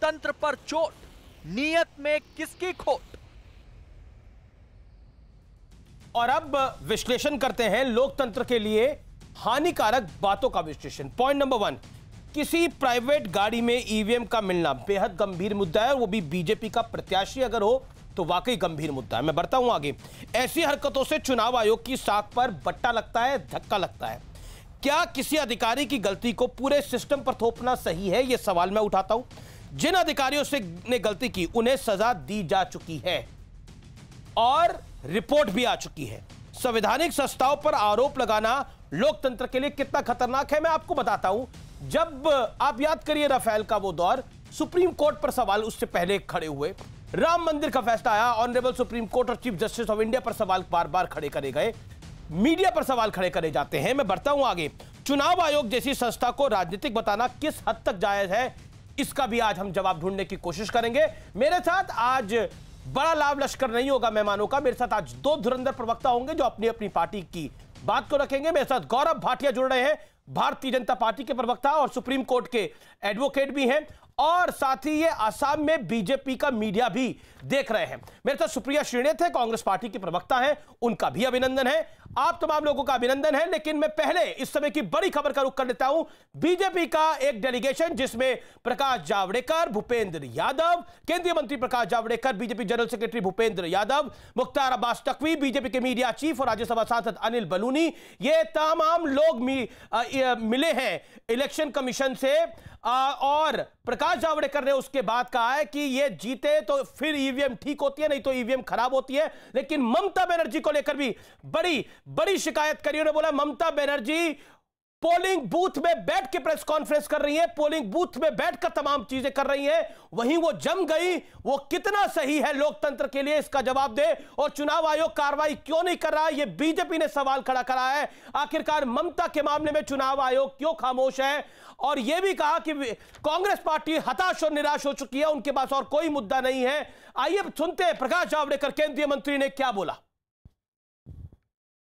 लोकतंत्र पर चोट, नीयत में किसकी खोट। और अब विश्लेषण करते हैं लोकतंत्र के लिए हानिकारक बातों का विश्लेषण। पॉइंट नंबर 1, किसी प्राइवेट गाड़ी में ईवीएम का मिलना बेहद गंभीर मुद्दा है, वो भी बीजेपी का प्रत्याशी अगर हो तो वाकई गंभीर मुद्दा है। मैं बढ़ता हूं आगे। ऐसी हरकतों से चुनाव आयोग की साख पर बट्टा लगता है, धक्का लगता है। क्या किसी अधिकारी की गलती को पूरे सिस्टम पर थोपना सही है? यह सवाल मैं उठाता हूं। जिन अधिकारियों से ने गलती की उन्हें सजा दी जा चुकी है और रिपोर्ट भी आ चुकी है। संवैधानिक संस्थाओं पर आरोप लगाना लोकतंत्र के लिए कितना खतरनाक है मैं आपको बताता हूं। जब आप याद करिए राफेल का वो दौर, सुप्रीम कोर्ट पर सवाल उससे पहले खड़े हुए, राम मंदिर का फैसला आया, ऑनरेबल सुप्रीम कोर्ट और चीफ जस्टिस ऑफ इंडिया पर सवाल बार बार खड़े करे गए, मीडिया पर सवाल खड़े करे जाते हैं। मैं बढ़ता हूं आगे। चुनाव आयोग जैसी संस्था को राजनीतिक बताना किस हद तक जायज है, इसका भी आज हम जवाब ढूंढने की कोशिश करेंगे। मेरे साथ आज बड़ा लाभ लश्कर नहीं होगा मेहमानों का। मेरे साथ आज 2 धुरंधर प्रवक्ता होंगे जो अपनी अपनी पार्टी की बात को रखेंगे। मेरे साथ गौरव भाटिया जुड़ रहे हैं, भारतीय जनता पार्टी के प्रवक्ता और सुप्रीम कोर्ट के एडवोकेट भी हैं, और साथ ही ये आसाम में बीजेपी का मीडिया भी देख रहे हैं। मेरे साथ सुप्रिया श्रीनेत है, कांग्रेस पार्टी की प्रवक्ता हैं, उनका भी अभिनंदन है। आप तमाम लोगों का अभिनंदन है। लेकिन मैं पहले इस समय की बड़ी खबर का रुख कर लेता हूं। बीजेपी का एक डेलीगेशन जिसमें प्रकाश जावड़ेकर, भूपेंद्र यादव, केंद्रीय मंत्री Prakash Javadekar, BJP general secretary Bhupendra Yadav, Mukhtar Abbas Naqvi, BJP के मीडिया चीफ और राज्यसभा सांसद अनिल बलूनी, ये तमाम लोग मिले हैं इलेक्शन कमीशन से। और प्रकाश जावड़ेकर ने उसके बाद कहा है कि ये जीते तो फिर ईवीएम ठीक होती है, नहीं तो ईवीएम खराब होती है। लेकिन ममता बनर्जी को लेकर भी बड़ी शिकायत करी। उन्होंने बोला ममता बनर्जी पोलिंग बूथ में बैठ के प्रेस कॉन्फ्रेंस कर रही है, पोलिंग बूथ में बैठकर तमाम चीजें कर रही है, वहीं वो जम गई। वो कितना सही है लोकतंत्र के लिए, इसका जवाब दे। और चुनाव आयोग कार्रवाई क्यों नहीं कर रहा है, ये बीजेपी ने सवाल खड़ा करा है। आखिरकार ममता के मामले में चुनाव आयोग क्यों खामोश है? और यह भी कहा कि कांग्रेस पार्टी हताश और निराश हो चुकी है, उनके पास और कोई मुद्दा नहीं है। आइए सुनते हैं प्रकाश जावड़ेकर केंद्रीय मंत्री ने क्या बोला।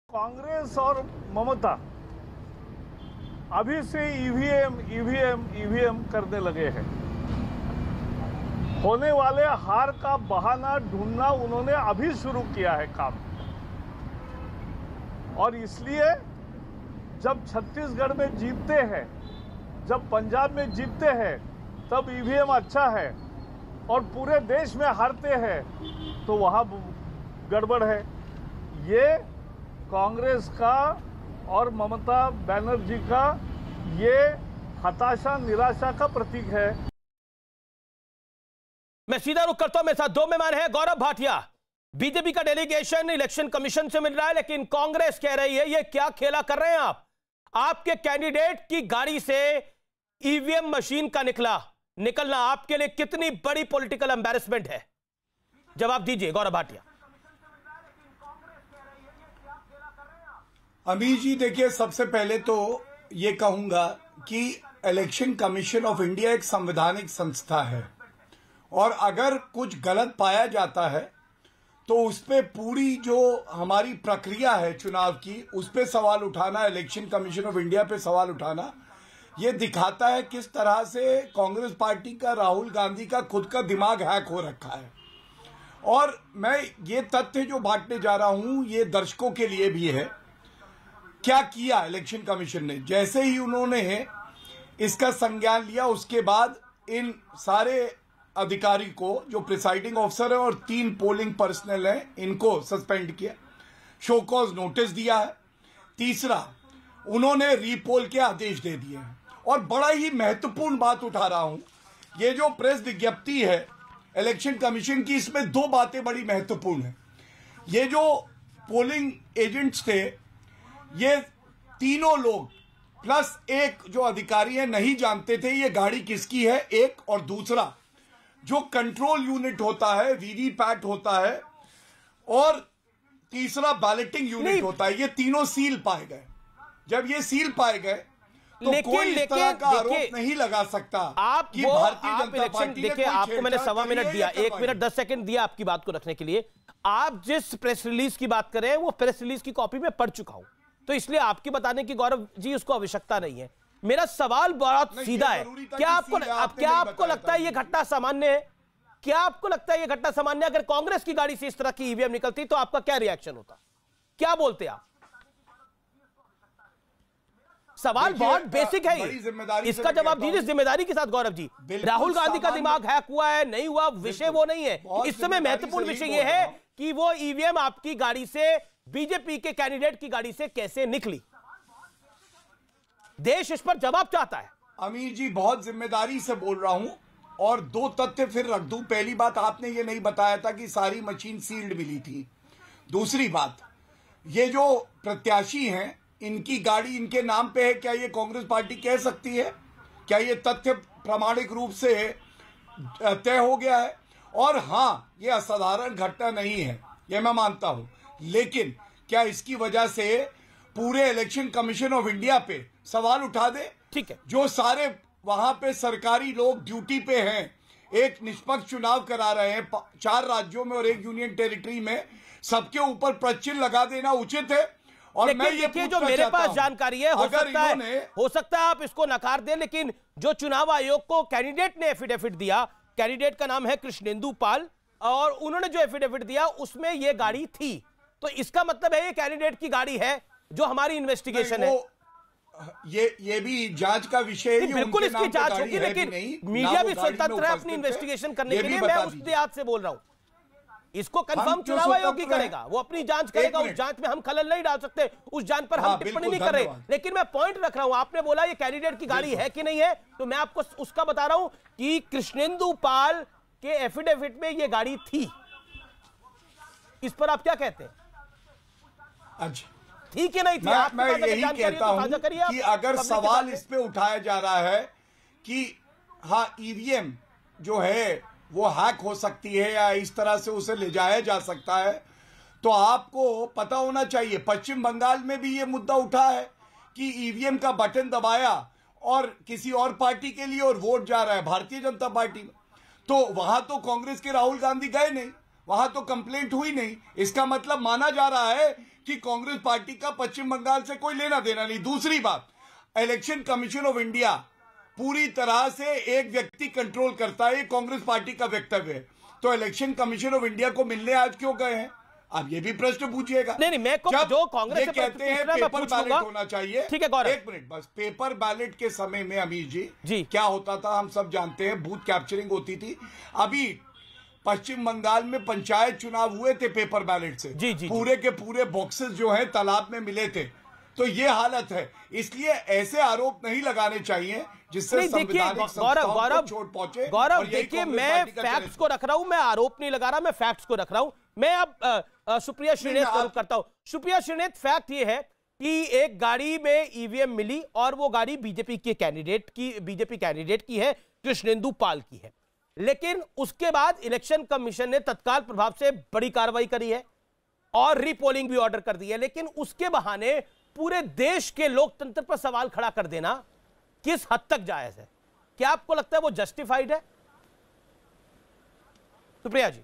कांग्रेस और ममता अभी से ईवीएम करने लगे हैं। होने वाले हार का बहाना ढूंढना उन्होंने अभी शुरू किया है काम। और इसलिए जब छत्तीसगढ़ में जीतते हैं, जब पंजाब में जीतते हैं, तब ईवीएम अच्छा है, और पूरे देश में हारते हैं तो वहां गड़बड़ है। ये कांग्रेस का और ममता बनर्जी का ये हताशा निराशा का प्रतीक है। मैं सीधा रुख करता हूं। मेरे साथ 2 मेहमान हैं। गौरव भाटिया, बीजेपी का डेलीगेशन इलेक्शन कमीशन से मिल रहा है, लेकिन कांग्रेस कह रही है ये क्या खेला कर रहे हैं आप? आपके कैंडिडेट की गाड़ी से ईवीएम मशीन का निकलना आपके लिए कितनी बड़ी पॉलिटिकल एम्बैरेसमेंट है? जवाब दीजिए गौरव भाटिया। अमीर जी, देखिए, सबसे पहले तो ये कहूंगा कि इलेक्शन कमीशन ऑफ इंडिया एक संवैधानिक संस्था है, और अगर कुछ गलत पाया जाता है तो उस पे पूरी जो हमारी प्रक्रिया है चुनाव की, उस पे सवाल उठाना, इलेक्शन कमीशन ऑफ इंडिया पे सवाल उठाना, ये दिखाता है किस तरह से कांग्रेस पार्टी का, राहुल गांधी का खुद का दिमाग हैक हो रखा है। और मैं ये तथ्य जो बांटने जा रहा हूं, ये दर्शकों के लिए भी है। क्या किया इलेक्शन कमीशन ने? जैसे ही उन्होंने इसका संज्ञान लिया, उसके बाद इन सारे अधिकारी को, जो प्रिसाइडिंग ऑफिसर है और 3 पोलिंग पर्सनल हैं, इनको सस्पेंड किया, शो कॉज नोटिस दिया है। तीसरा, उन्होंने रीपोल के आदेश दे दिए हैं। और बड़ा ही महत्वपूर्ण बात उठा रहा हूं, ये जो प्रेस विज्ञप्ति है इलेक्शन कमीशन की, इसमें 2 बातें बड़ी महत्वपूर्ण है। ये जो पोलिंग एजेंट्स थे, ये तीनों लोग प्लस एक जो अधिकारी है नहीं जानते थे ये गाड़ी किसकी है, एक। और दूसरा, जो कंट्रोल यूनिट होता है, वीवीपैट होता है, और तीसरा बैलेटिंग यूनिट होता है, ये तीनों सील पाए गए। जब ये सील पाए गए तो कोई इस तरह का आरोप नहीं लगा सकता कि भारतीय जनता पार्टी ने। देखिए, आपको मैंने 1.25 मिनट दिया, 1 मिनट 10 सेकंड दिया आपकी बात को रखने के लिए। आप जिस प्रेस रिलीज की बात करें, वो प्रेस रिलीज की कॉपी में पढ़ चुका हूं, तो इसलिए आपकी बताने की गौरव जी उसको आवश्यकता नहीं है। मेरा सवाल बहुत नहीं, सीधा ये है। जरूरी था क्या कि आपको सीधे अब आपने क्या नहीं आपको बताया लगता है था। ये घटना सामान्य है? क्या आपको लगता है ये घटना सामान्य? अगर कांग्रेस की गाड़ी से इस तरह की ईवीएम निकलती तो आपका क्या रिएक्शन होता? क्या बोलते आप? सवाल देखिए, बहुत बेसिक है बड़ी ये। जिम्मेदारी से इसका मैं जवाब कहता दीजिए हूं। जिम्मेदारी के साथ गौरव जी। बिल्कुल राहुल गांधी का सामान्य- दिमाग हैक हुआ है नहीं हुआ, विषय वो नहीं है। बहुत इस समय जिम्मेदारी महत्वपूर्ण से विषय नहीं ये बोल है रहा हूं। कि वो ईवीएम आपकी गाड़ी से, बीजेपी के कैंडिडेट की गाड़ी से कैसे निकली। देश इस पर जवाब चाहता है। अमीर जी, बहुत जिम्मेदारी से बोल रहा हूं और दो तथ्य फिर रख दूं। पहली बात, आपने ये नहीं बताया था कि सारी मशीन सील्ड मिली थी। दूसरी बात, ये जो प्रत्याशी हैं इनकी गाड़ी इनके नाम पे है, क्या ये कांग्रेस पार्टी कह सकती है? क्या ये तथ्य प्रामाणिक रूप से तय हो गया है? और हाँ, ये असाधारण घटना नहीं है, ये मैं मानता हूं, लेकिन क्या इसकी वजह से पूरे इलेक्शन कमीशन ऑफ इंडिया पे सवाल उठा दे? ठीक है, जो सारे वहां पे सरकारी लोग ड्यूटी पे हैं, एक निष्पक्ष चुनाव करा रहे हैं 4 राज्यों में और 1 यूनियन टेरिटरी में, सबके ऊपर प्रचिन्ह लगा देना उचित है? और मैं ये देखिए, जो मेरे पास जानकारी है, हो सकता है आप इसको नकार दें, लेकिन जो चुनाव आयोग को कैंडिडेट ने एफिडेविट दिया, कैंडिडेट का नाम है कृष्णेंदु पाल, और उन्होंने जो एफिडेविट दिया उसमें यह गाड़ी थी, तो इसका मतलब है ये कैंडिडेट की गाड़ी है, जो हमारी इन्वेस्टिगेशन है। ये भी जांच का विषय है। बिल्कुल इसकी जांच होगी, लेकिन मीडिया भी स्वतंत्र है अपनी इन्वेस्टिगेशन करने के लिए। मैं उस लिहाज से बोल रहा हूं, इसको कंफर्म चुनाव आयोग ही करेगा, वो अपनी जांच करेगा। उस जांच में हम खलल नहीं डाल सकते, उस जांच पर हम टिप्पणी नहीं कर रहे। लेकिन मैं पॉइंट रख रहा हूं, आपने बोला ये कैंडिडेट की गाड़ी है कि नहीं है, तो मैं आपको उसका बता रहा हूं कि कृष्णेंदु पाल के एफिडेविट में ये गाड़ी थी। इस पर आप क्या कहते हैं? अच्छा, ठीक है, नहीं थी? मैं यही कहता हूं कि अगर सवाल इस पे उठाया जा रहा है कि हाँ, ईवीएम जो है वो हैक हो सकती है या इस तरह से उसे ले जाया जा सकता है, तो आपको पता होना चाहिए पश्चिम बंगाल में भी ये मुद्दा उठा है कि ईवीएम का बटन दबाया और किसी और पार्टी के लिए और वोट जा रहा है भारतीय जनता पार्टी में, तो वहां तो कांग्रेस के राहुल गांधी गए नहीं, वहां तो कंप्लेंट हुई नहीं। इसका मतलब माना जा रहा है कि कांग्रेस पार्टी का पश्चिम बंगाल से कोई लेना देना नहीं। दूसरी बात, इलेक्शन कमीशन ऑफ इंडिया पूरी तरह से एक व्यक्ति कंट्रोल करता है, ये कांग्रेस पार्टी का वक्तव्य है, तो इलेक्शन कमीशन ऑफ इंडिया को मिलने आज क्यों गए हैं? आप ये भी प्रश्न पूछिएगा। नहीं, मैं जो कांग्रेस से कहते हैं पेपर बैलेट होना चाहिए। ठीक है गौरव, एक मिनट बस। पेपर बैलेट के समय में अमीर जी क्या होता था हम सब जानते हैं, बूथ कैप्चरिंग होती थी। अभी पश्चिम बंगाल में पंचायत चुनाव हुए थे पेपर बैलेट से, पूरे के पूरे बॉक्सेस जो है तालाब में मिले थे, तो ये हालत है। इसलिए ऐसे आरोप नहीं लगाने चाहिए जिससे संवैधानिक संस्थाओं को चोट पहुंचे। गौरव देखिए, मैं फैक्ट्स को रख रहा हूं, मैं आरोप नहीं लगा रहा, मैं फैक्ट्स को रख रहा हूं। मैं अब सुप्रिया श्रीनेत का रुख करता हूं। सुप्रिया श्रीनेत, फैक्ट ये है कि एक गाड़ी में ईवीएम मिली और वो गाड़ी बीजेपी कैंडिडेट की है, कृष्णेंदु पाल की है, लेकिन उसके बाद इलेक्शन कमीशन ने तत्काल प्रभाव से बड़ी कार्रवाई करी है और रीपोलिंग भी ऑर्डर कर दी है। लेकिन उसके बहाने पूरे देश के लोकतंत्र पर सवाल खड़ा कर देना किस हद तक जायज है? क्या आपको लगता है वो जस्टिफाइड है? सुप्रिया जी,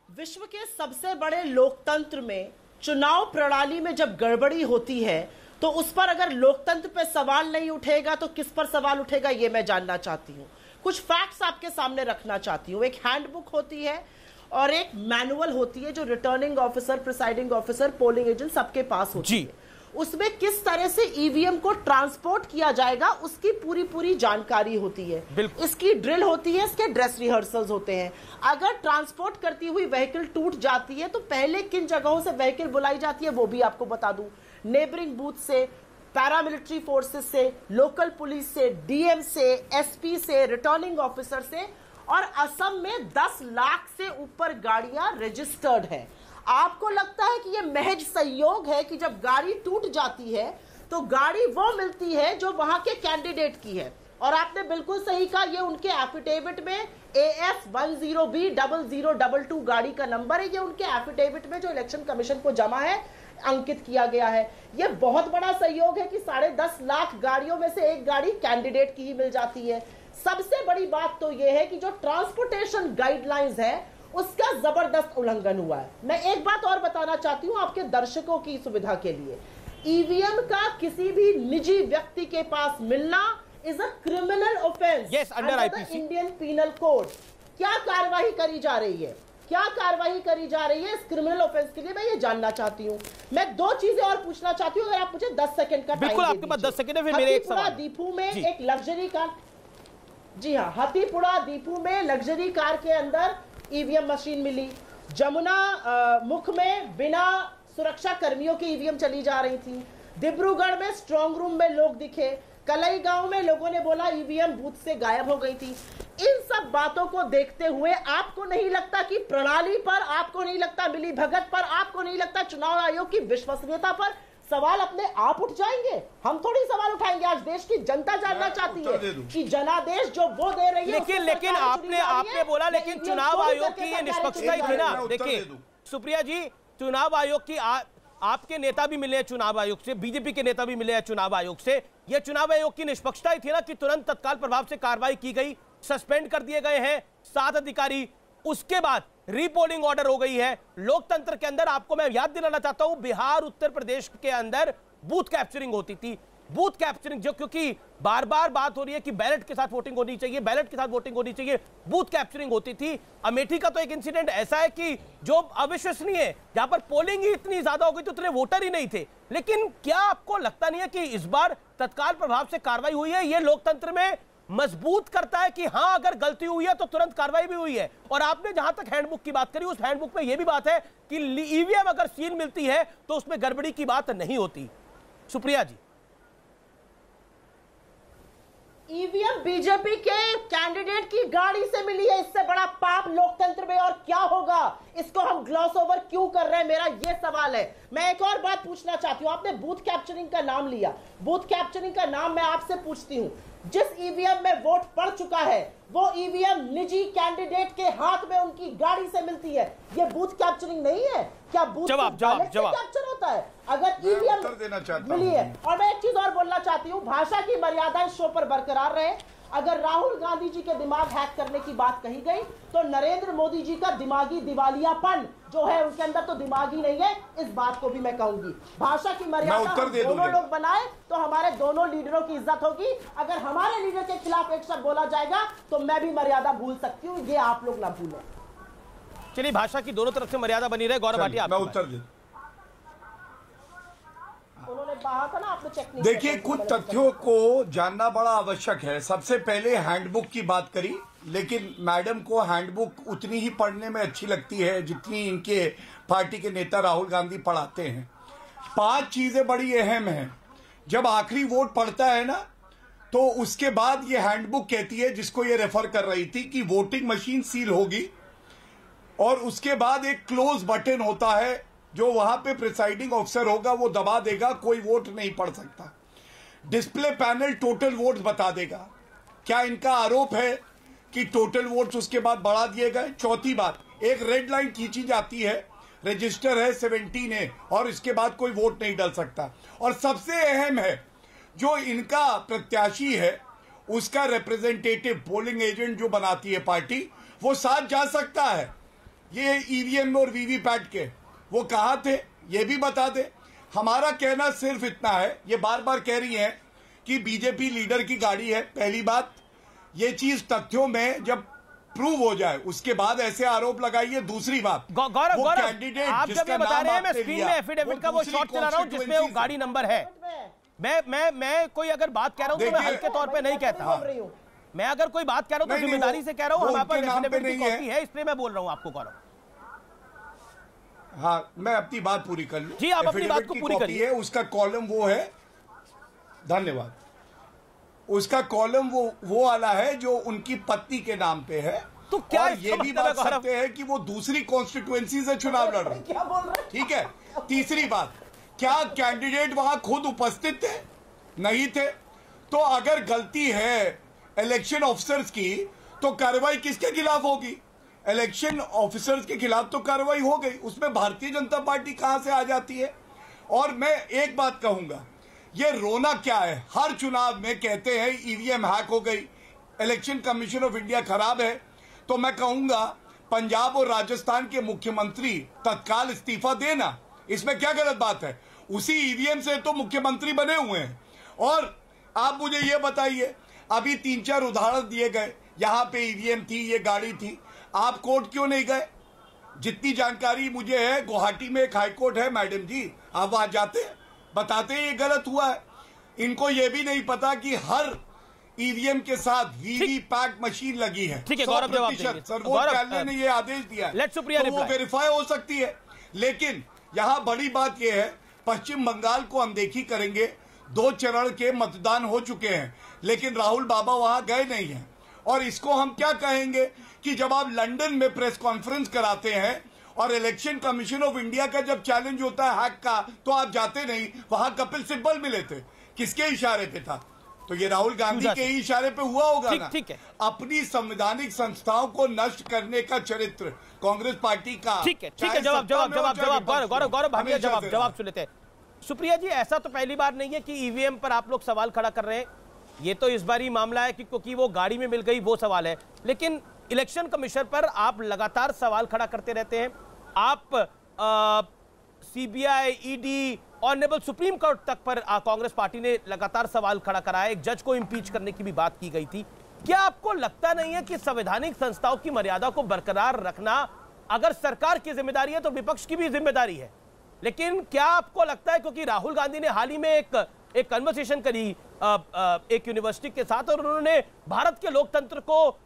विश्व के सबसे बड़े लोकतंत्र में चुनाव प्रणाली में जब गड़बड़ी होती है तो उस पर अगर लोकतंत्र पर सवाल नहीं उठेगा तो किस पर सवाल उठेगा, ये मैं जानना चाहती हूं। कुछ फैक्ट्स आपके सामने रखना चाहती हूं। एक हैंडबुक होती है और एक मैनुअल होती है जो returning officer, presiding officer, polling agent सबके पास होती है। उसमें किस तरह से ईवीएम को ट्रांसपोर्ट किया जाएगा उसकी पूरी जानकारी होती है। इसकी ड्रिल होती है, इसके ड्रेस रिहर्सल्स होते हैं। अगर ट्रांसपोर्ट करती हुई व्हीकल टूट जाती है तो पहले किन जगहों से व्हीकल बुलाई जाती है वो भी आपको बता दूं। नेबरिंग बूथ से, पैरामिलिट्री फोर्सेस से, लोकल पुलिस से, डीएम से, एसपी से, रिटर्निंग ऑफिसर से, और असम में 10 लाख से ऊपर गाड़ियां रजिस्टर्ड है। आपको लगता है कि यह महज संयोग है कि जब गाड़ी टूट जाती है तो गाड़ी वो मिलती है जो वहां के कैंडिडेट की है? और आपने बिल्कुल सही कहा, ये उनके एफिडेविट में AF10B0022 गाड़ी का नंबर है, ये उनके एफिडेविट में जो इलेक्शन कमीशन को जमा है अंकित किया गया है। यह बहुत बड़ा सहयोग है कि 10.5 लाख गाड़ियों में से एक गाड़ी कैंडिडेट की ही मिल जाती है। सबसे बड़ी बात तो यह है कि जो ट्रांसपोर्टेशन गाइडलाइंस है उसका जबरदस्त उल्लंघन हुआ है। मैं एक बात और बताना चाहती हूं आपके दर्शकों की सुविधा के लिए। ईवीएम का किसी भी निजी व्यक्ति के पास मिलना is a criminal offence Yes, under IPC. Indian penal code. क्या कार्रवाई करी जा रही है, क्या कार्रवाई करी जा रही है इस क्रिमिनल ऑफेंस के लिए, मैं ये जानना चाहती हूँ। मैं 2 चीजें और पूछना चाहती हूँ, अगर आप मुझे 10 सेकंड का बिल्कुल, आपके पास 10 सेकंड है, फिर मेरे एक सवाल। दीपू में एक लग्जरी कार, जी हाँ, हाथीपुरा दीपू में लग्जरी कार के अंदर ईवीएम मशीन मिली। जमुना मुख में बिना सुरक्षा कर्मियों की ईवीएम चली जा रही थी। डिब्रूगढ़ में स्ट्रांग रूम में लोग दिखे। कलई गांव में लोगों ने बोला ईवीएम बूथ से गायब हो गई थी। इन सब बातों को देखते हुए आपको नहीं लगता कि प्रणाली पर, आपको नहीं लगता मिली भगत पर, आपको नहीं लगता चुनाव आयोग की विश्वसनीयता पर सवाल अपने आप उठ जाएंगे? हम थोड़ी सवाल उठाएंगे, आज देश की जनता जानना चाहती है कि जनादेश जो वो दे रही है। लेकिन आपने बोला लेकिन चुनाव आयोग की ये निष्पक्षता ही थी ना। देखिए सुप्रिया जी, चुनाव आयोग की आपके नेता भी मिले हैं चुनाव आयोग से, बीजेपी के नेता भी मिले हैं चुनाव आयोग से। यह चुनाव आयोग की निष्पक्षता ही थी ना कि तुरंत तत्काल प्रभाव से कार्रवाई की गई, सस्पेंड कर दिए गए हैं 7 अधिकारी, उसके बाद रीपोलिंग ऑर्डर हो गई है। लोकतंत्र के अंदर आपको मैं याद दिलाना चाहता हूं, बिहार उत्तर प्रदेश के अंदर बूथ कैप्चरिंग होती थी। बूथ कैप्चरिंग जो, क्योंकि बार बार बात हो रही है कि बैलेट के साथ वोटिंग होनी चाहिए, बैलेट के साथ वोटिंग होनी चाहिए, बूथ कैप्चरिंग होती थी। अमेठी का तो एक इंसिडेंट ऐसा है कि जो अविश्वसनीय है, जहां पर पोलिंग ही इतनी ज्यादा हो गई तो उतने वोटर ही नहीं थे। लेकिन क्या आपको लगता नहीं है कि इस बार तत्काल प्रभाव से कार्रवाई हुई है? यह लोकतंत्र में मजबूत करता है कि हां अगर गलती हुई है तो तुरंत कार्रवाई भी हुई है। और आपने जहां तक हैंडबुक की बात करी, उस हैंडबुक में यह भी बात है कि ईवीएम अगर सील मिलती है तो उसमें गड़बड़ी की बात नहीं होती। सुप्रिया जी, ईवीएम बीजेपी के कैंडिडेट की गाड़ी से मिली है, इससे बड़ा पाप लोकतंत्र में और क्या होगा? इसको हम ग्लॉस ओवर क्यों कर रहे हैं, मेरा यह सवाल है। मैं एक और बात पूछना चाहती हूं, आपने बूथ कैप्चरिंग का नाम लिया, बूथ कैप्चरिंग का नाम मैं आपसे पूछती हूं, जिस ईवीएम में वोट पड़ चुका है वो ईवीएम निजी कैंडिडेट के हाथ में उनकी गाड़ी से मिलती है, ये बूथ कैप्चरिंग नहीं है क्या? बूथ कैप्चर होता है अगर ईवीएम मिली है। और मैं एक चीज और बोलना चाहती हूँ, भाषा की मर्यादा इस शो पर बरकरार रहे। अगर राहुल गांधी जी के दिमाग हैक करने की बात कही गई तो नरेंद्र मोदी जी का दिमागी दिवालियापन जो है उनके अंदर तो दिमाग ही नहीं है, इस बात को भी मैं कहूंगी। भाषा की मर्यादा दोनों लोग बनाए तो हमारे दोनों लीडरों की इज्जत होगी। अगर हमारे लीडर के खिलाफ एक शब्द बोला जाएगा तो मैं भी मर्यादा भूल सकती हूँ, ये आप लोग ना भूलें। चलिए, भाषा की दोनों तरफ से मर्यादा बनी रहे। गौरव भाटिया, मैं उत्तर दे। उन्होंने कहा था ना, आपने चेक नहीं। देखिए, कुछ तथ्यों को जानना बड़ा आवश्यक है। सबसे पहले हैंडबुक की बात करी, लेकिन मैडम को हैंडबुक उतनी ही पढ़ने में अच्छी लगती है जितनी इनके पार्टी के नेता राहुल गांधी पढ़ाते हैं। 5 चीजें बड़ी अहम हैं। जब आखिरी वोट पड़ता है ना, तो उसके बाद ये हैंडबुक कहती है, जिसको ये रेफर कर रही थी, कि वोटिंग मशीन सील होगी और उसके बाद एक क्लोज बटन होता है जो वहां पे प्रिसाइडिंग ऑफिसर होगा, वो दबा देगा, कोई वोट नहीं पड़ सकता। डिस्प्ले पैनल टोटल वोट्स बता देगा। क्या इनका आरोप है कि टोटल वोट्स उसके बाद बढ़ा दिए गए? चौथी बात, एक रेड लाइन खींची जाती है, रजिस्टर है 17A, और इसके बाद कोई वोट नहीं डल सकता। और सबसे अहम है, जो इनका प्रत्याशी है उसका रिप्रेजेंटेटिव पोलिंग एजेंट जो बनाती है पार्टी, वो साथ जा सकता है। ये ईवीएम और वीवीपैट के वो कहाँ थे ये भी बता दे। हमारा कहना सिर्फ इतना है, ये बार बार कह रही हैं कि बीजेपी लीडर की गाड़ी है। पहली बात, ये चीज तथ्यों में जब प्रूव हो जाए उसके बाद ऐसे आरोप लगाइए। दूसरी बात, गौरव कैंडिडेट आप जब ये बता रहे हैं, मैं स्क्रीन में एफिडेविट का वो शॉट चला रहा हूं जिसमें वो गाड़ी नंबर है। मैं कोई अगर बात कह रहा हूं तो मैं हल्के तौर पे नहीं कहता। मैं अगर कोई बात कह रहा हूं तो जिम्मेदारी से कह रहा हूं। हमारे पास एफिडेविट की कॉपी है, इसलिए मैं बोल रहा हूं आपको। गौरव, हाँ, मैं अपनी बात पूरी कर लूं। जी, आप अपनी बात को पूरी करिए। उसका कॉलम वो है, धन्यवाद, उसका कॉलम वो वाला है जो उनकी पत्नी के नाम पे है। तो क्या ये भी बात सकते हैं कि वो दूसरी कॉन्स्टिट्यूएंसी से चुनाव लड़ रहे हैं, ठीक है। तीसरी बात, क्या कैंडिडेट वहां खुद उपस्थित थे? नहीं थे। तो अगर गलती है इलेक्शन ऑफिसर्स की तो कार्रवाई किसके खिलाफ होगी? इलेक्शन ऑफिसर्स के खिलाफ तो कार्रवाई हो गई, उसमें भारतीय जनता पार्टी कहां से आ जाती है? और मैं एक बात कहूंगा, ये रोना क्या है? हर चुनाव में कहते हैं ईवीएम हैक हो गई, इलेक्शन कमीशन ऑफ इंडिया खराब है। तो मैं कहूंगा पंजाब और राजस्थान के मुख्यमंत्री तत्काल इस्तीफा देना, इसमें क्या गलत बात है? उसी ईवीएम से तो मुख्यमंत्री बने हुए हैं। और आप मुझे ये बताइए, अभी 3-4 उदाहरण दिए गए, यहां पे ईवीएम थी, ये गाड़ी थी, आप कोर्ट क्यों नहीं गए? जितनी जानकारी मुझे है, गुवाहाटी में एक हाईकोर्ट है मैडम जी, आप वहां जाते हैं, बताते हैं ये गलत हुआ है। इनको ये भी नहीं पता कि हर ईवीएम के साथ वीवीपैट मशीन लगी है। ठीक है, गौरव जवाब देंगे। सर्वोच्च न्यायालय ने ये आदेश दिया है, तो वो वेरीफाई हो सकती है। लेकिन यहाँ बड़ी बात यह है, पश्चिम बंगाल को अनदेखी करेंगे। 2 चरण के मतदान हो चुके हैं, लेकिन राहुल बाबा वहां गए नहीं हैं। और इसको हम क्या कहेंगे कि जब आप लंदन में प्रेस कॉन्फ्रेंस कराते हैं और इलेक्शन कमीशन ऑफ इंडिया का जब चैलेंज होता है हैक का, तो आप जाते नहीं। वहां कपिल सिब्बल मिले थे, किसके इशारे पे था? तो ये राहुल गांधी के ही इशारे पे हुआ होगा ना। ठीक है, अपनी संवैधानिक संस्थाओं को नष्ट करने का चरित्र कांग्रेस पार्टी का। ठीक है, जवाब गौरव भाभी जवाब सुन लेते हैं। सुप्रिया जी, ऐसा तो पहली बार नहीं है कि ईवीएम पर आप लोग सवाल खड़ा कर रहे हैं। ये तो इस बार ही मामला है कि क्योंकि वो गाड़ी में मिल गई, वो सवाल है। लेकिन इलेक्शन कमीशन पर आप लगातार सवाल खड़ा करते रहते हैं। आप CBI, ED, honourable supreme court तक पर कांग्रेस पार्टी ने लगातार सवाल खड़ा कराया। एक जज को इंपीच करने की भी बात की गई थी। क्या आपको लगता नहीं है कि संवैधानिक संस्थाओं की मर्यादा को बरकरार रखना अगर सरकार की जिम्मेदारी है तो विपक्ष की भी जिम्मेदारी है? लेकिन क्या आपको लगता है, क्योंकि राहुल गांधी ने हाल ही में एक कन्वर्सेशन करी एक यूनिवर्सिटी के साथ, और उन्होंने भारत के लोकतंत्र को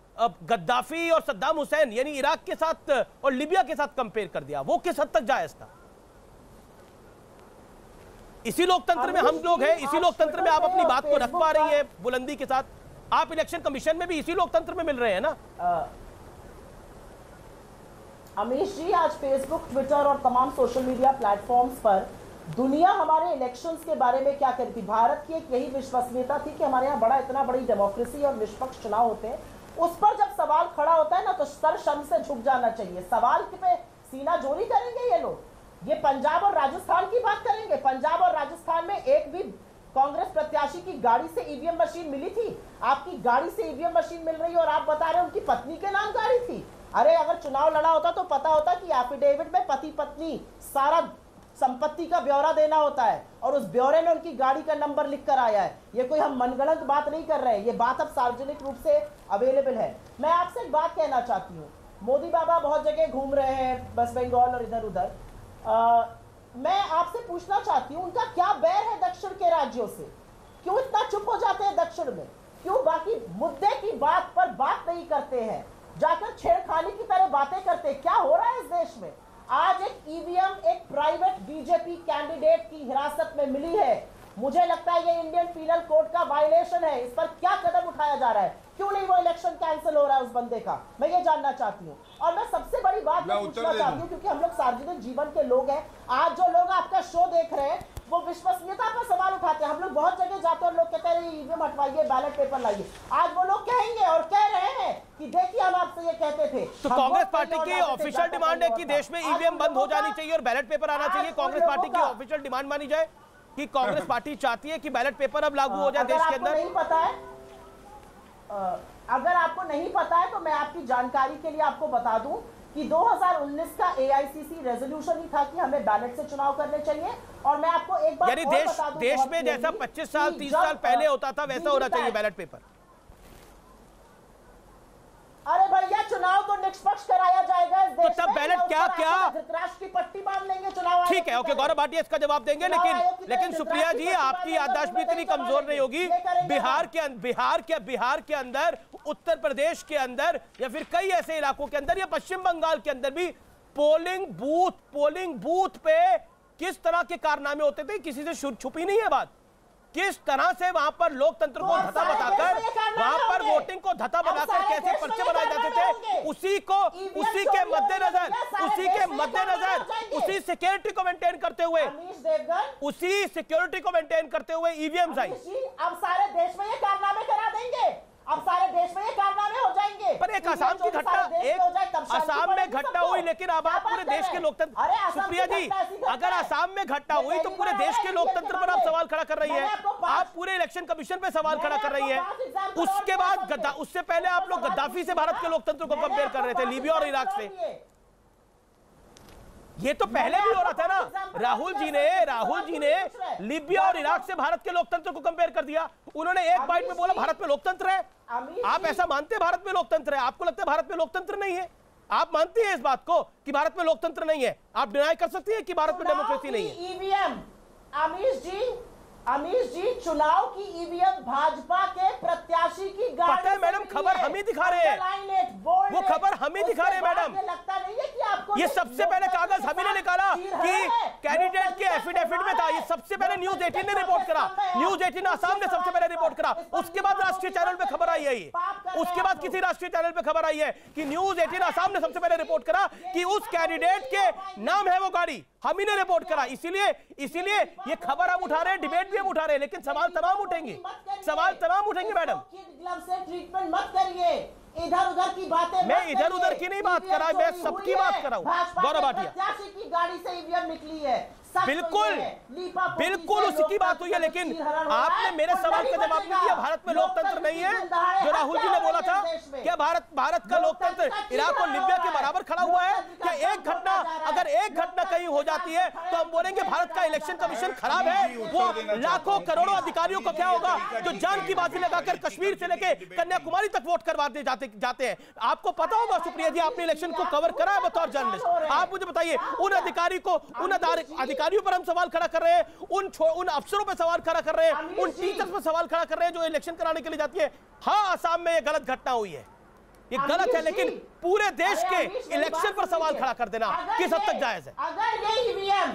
गद्दाफी और सद्दाम हुसैन यानी इराक के साथ और लीबिया के साथ कंपेयर कर दिया, वो किस हद तक जायज था? इसी लोकतंत्र में हम लोग हैं, इसी लोकतंत्र में आप अपनी बात को रख पा रही है बुलंदी के साथ। आप इलेक्शन कमीशन में भी इसी लोकतंत्र में मिल रहे हैं ना। अमीश जी, आज फेसबुक, ट्विटर और तमाम सोशल मीडिया प्लेटफॉर्म्स पर दुनिया हमारे इलेक्शंस के बारे में क्या कह रही थी। भारत की एक यही विश्वसनीयता थी कि हमारे यहाँ इतना बड़ी डेमोक्रेसी और निष्पक्ष चुनाव होते हैं। उस पर जब सवाल खड़ा होता है ना, तो सर शर्म से झुक जाना चाहिए। सवाल पे सीना जोरी करेंगे ये लोग। ये पंजाब और राजस्थान की बात करेंगे। पंजाब और राजस्थान में एक भी कांग्रेस प्रत्याशी की गाड़ी से ईवीएम मशीन मिली थी? आपकी गाड़ी से ईवीएम मशीन मिल रही है और आप बता रहे हैं उनकी पत्नी के नाम गाड़ी थी। अरे अगर चुनाव लड़ा होता तो पता होता कि एफिडेविट में पति पत्नी सारा संपत्ति का ब्यौरा देना होता है, और उस ब्यौरे में उनकी गाड़ी का नंबर लिख कर आया है। ये कोई हम मनगढ़ंत बात नहीं कर रहे हैं, ये बात अब सार्वजनिक रूप से अवेलेबल है। मैं आपसे एक बात कहना चाहती हूँ, मोदी बाबा बहुत जगह घूम रहे हैं, वेस्ट बंगाल और इधर उधर। मैं आपसे पूछना चाहती हूँ, उनका क्या बैर है दक्षिण के राज्यों से? क्यों इतना चुप हो जाते हैं दक्षिण में? क्यों बाकी मुद्दे की बात पर बात नहीं करते हैं, जाकर छेड़खानी की तरह बातें करते हैं? क्या हो रहा है इस देश में? आज एक ईवीएम एक प्राइवेट बीजेपी कैंडिडेट की हिरासत में मिली है। मुझे लगता है ये इंडियन पीनल कोड का वायलेशन है। इस पर क्या कदम उठाया जा रहा है? क्यों नहीं वो इलेक्शन कैंसिल हो रहा है उस बंदे का? मैं ये जानना चाहती हूँ। और मैं सबसे बड़ी बात पूछना चाहती हूँ, क्योंकि हम लोग सार्वजनिक जीवन के लोग हैं। आज जो लोग आपका शो देख रहे हैं वो विश्वसनीयता पर सवाल उठाते हैं। हम लोग बहुत जगह जाते हैं और लोग कहते हैं ईवीएम हटवाइए, बैलेट पेपर लाइए। आज वो लोग कहेंगे और कह रहे हैं कि देखिए हम आपसे ये कहते थे। तो कांग्रेस पार्टी की ऑफिशियल डिमांड है कि देश में ईवीएम बंद हो जानी चाहिए और बैलेट पेपर आना चाहिए। कांग्रेस पार्टी की ऑफिशियल डिमांड मानी जाए कि कांग्रेस पार्टी चाहती है कि बैलेट पेपर अब लागू हो जाए देश के अंदर। नहीं पता है, अगर आपको नहीं पता है तो मैं आपकी जानकारी के लिए आपको बता दूं कि 2019 का एआईसीसी रेजोल्यूशन ही था कि हमें बैलेट से चुनाव करने चाहिए। और मैं आपको एक बात यानी देश में जैसा 25 साल 30 साल पहले होता था वैसा होना चाहिए बैलेट पेपर। अरे भैया, चुनाव तो निष्पक्ष कराया जाएगा इस देश में। तो तब बैलेट क्या धृतराष्ट्र की पट्टी बांध लेंगे चुनाव। ठीक है, ओके, गौरव भाटिया इसका जवाब देंगे। लेकिन सुप्रिया जी, आपकी याददाश्त भी इतनी कमजोर नहीं होगी। बिहार के अंदर, उत्तर प्रदेश के अंदर, या फिर कई ऐसे इलाकों के अंदर, या पश्चिम बंगाल के अंदर भी पोलिंग बूथ पे किस तरह के कारनामे होते थे, किसी से छुपी नहीं है बात। किस तरह से वहां पर लोकतंत्र को धता बनाकर, वहां पर वोटिंग को धता बनाकर कैसे पर्चे बनाए जाते थे, उसी के मद्देनजर उसी सिक्योरिटी को मेंटेन करते हुए ईवीएम आई। अब सारे देश में ये कारनामे करा देंगे, अब सारे देश में ये कारनामे हो जाएंगे। पर एक आसाम की घटना, आसाम में घटना हुई, लेकिन अब आप पूरे देश के लोकतंत्र, सुप्रिया जी, अगर आसाम में घटना हुई तो पूरे देश के लोकतंत्र पर आप सवाल खड़ा कर रही है। आप पूरे इलेक्शन कमीशन पे सवाल खड़ा कर रही है। उसके बाद उससे पहले आप लोग गद्दाफी से भारत के लोकतंत्र को कंपेयर कर रहे थे, लीबिया और इराक से। ये तो पहले भी हो रहा था ना। राहुल जी ने लीबिया और इराक से भारत के लोकतंत्र को कंपेयर कर दिया। उन्होंने एक बाइट में बोला भारत में लोकतंत्र है। आप ऐसा मानते हैं भारत में लोकतंत्र है? आपको लगता है भारत में लोकतंत्र नहीं है? आप मानती हैं इस बात को कि भारत में लोकतंत्र नहीं है? आप डिनाई कर सकती हैं कि भारत में डेमोक्रेसी नहीं है? ईवीएम अमीश जी, चुनाव की ईवीएम भाजपा के प्रत्याशी की गाड़ी पता है मैडम, खबर हम ही दिखा रहे हैं, वो खबर हम ही दिखा रहे हैं मैडम। लगता नहीं है कि आपको ये सबसे पहले कागज हम ही ने निकाला कि कैंडिडेट के एफिडेविट में था। ये सबसे पहले न्यूज 18 ने रिपोर्ट करा, न्यूज 18 आसाम ने सबसे पहले रिपोर्ट करा। उसके बाद राष्ट्रीय चैनल पे खबर आई है। ये उसके बाद किसी राष्ट्रीय चैनल पे खबर आई है कि न्यूज 18 आसाम ने सबसे पहले रिपोर्ट करा कि उस कैंडिडेट के नाम है वो गाड़ी। हम ही ने रिपोर्ट करा। इसीलिए ये खबर हम उठा रहे हैं, डिबेट भी हम उठा रहे हैं, लेकिन सवाल तमाम उठेंगे, सवाल तमाम उठेंगे मैडम। से ट्रीटमेंट मत करिए, इधर उधर की बातें मैं इधर उधर की नहीं बात कर रहा, मैं सबकी बात कर रहा हूं। गौरव भाटिया, प्रत्याशी की गाड़ी से ईवीएम निकली है, बिल्कुल उसी की बात हुई है, लेकिन आपने मेरे सवाल का जवाब नहीं दिया। भारत में लोकतंत्र नहीं है जो राहुल जी ने बोला था। क्या भारत का लोकतंत्र इराक और लीबिया के बराबर खड़ा हुआ है? क्या अगर एक घटना कहीं हो जाती है तो हम बोलेंगे भारत का इलेक्शन कमीशन खराब है? वो लाखों करोड़ों अधिकारियों को क्या होगा जो जान की बाजी लगाकर कश्मीर से लेके कन्याकुमारी तक वोट करवाते जाते हैं? आपको पता होगा सुप्रिया जी, आपने इलेक्शन को कवर करा है बतौर जर्नलिस्ट। आप मुझे बताइए, उन अधिकारियों पर हम सवाल खड़ा कर रहे हैं, उन अफसरों पर सवाल खड़ा कर रहे हैं, उन टीचर्स पर सवाल खड़ा कर रहे हैं जो इलेक्शन कराने के लिए जाती है। हाँ, आसाम में ये गलत घटना हुई है, ये गलत है, लेकिन पूरे देश के इलेक्शन पर सवाल खड़ा कर देना किस हद तक जायज है? अगर ये ईवीएम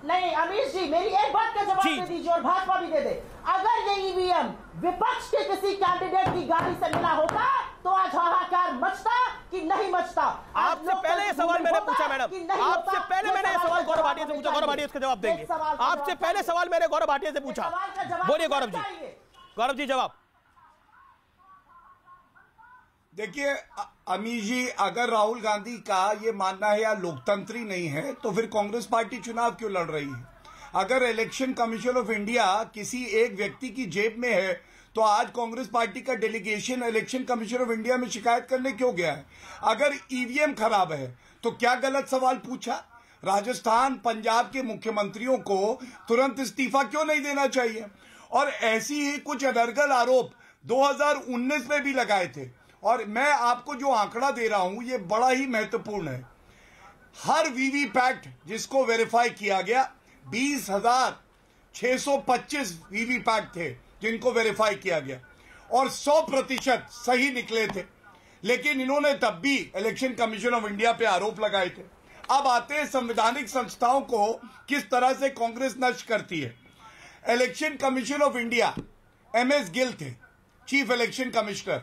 नहीं, अमीश जी मेरी एक बात का जवाब दे दीजिए और भाजपा भी दे दे। अगर ये ईवीएम विपक्ष के किसी कैंडिडेट की गाड़ी से मिला होता तो आज हाहाकार मचता कि नहीं मचता? आपसे पहले ये सवाल मैंने पूछा मैडम, आपसे पहले मैंने ये सवाल गौरव भाटिया से पूछा। गौरव भाटिया इसका जवाब देंगे। आपसे पहले सवाल मैंने गौरव भाटिया से पूछा। बोलिए गौरव जी जवाब। देखिए अमीश जी, अगर राहुल गांधी का ये मानना है या लोकतंत्री नहीं है तो फिर कांग्रेस पार्टी चुनाव क्यों लड़ रही है? अगर इलेक्शन कमीशन ऑफ इंडिया किसी एक व्यक्ति की जेब में है तो आज कांग्रेस पार्टी का delegation election commission of India में शिकायत करने क्यों गया है? अगर ईवीएम खराब है तो क्या गलत सवाल पूछा? राजस्थान, पंजाब के मुख्यमंत्रियों को तुरंत इस्तीफा क्यों नहीं देना चाहिए? और ऐसी ही कुछ अनर्गल आरोप 2019 में भी लगाए थे। और मैं आपको जो आंकड़ा दे रहा हूं ये बड़ा ही महत्वपूर्ण है। हर वीवीपैट जिसको वेरीफाई किया गया, 20,625 वीवीपैट थे जिनको वेरीफाई किया गया और 100% सही निकले थे। लेकिन इन्होंने तब भी इलेक्शन कमीशन ऑफ इंडिया पे आरोप लगाए थे। अब आते हैं संवैधानिक संस्थाओं को किस तरह से कांग्रेस नष्ट करती है। Election commission of India, MS Gill थे चीफ इलेक्शन कमिश्नर,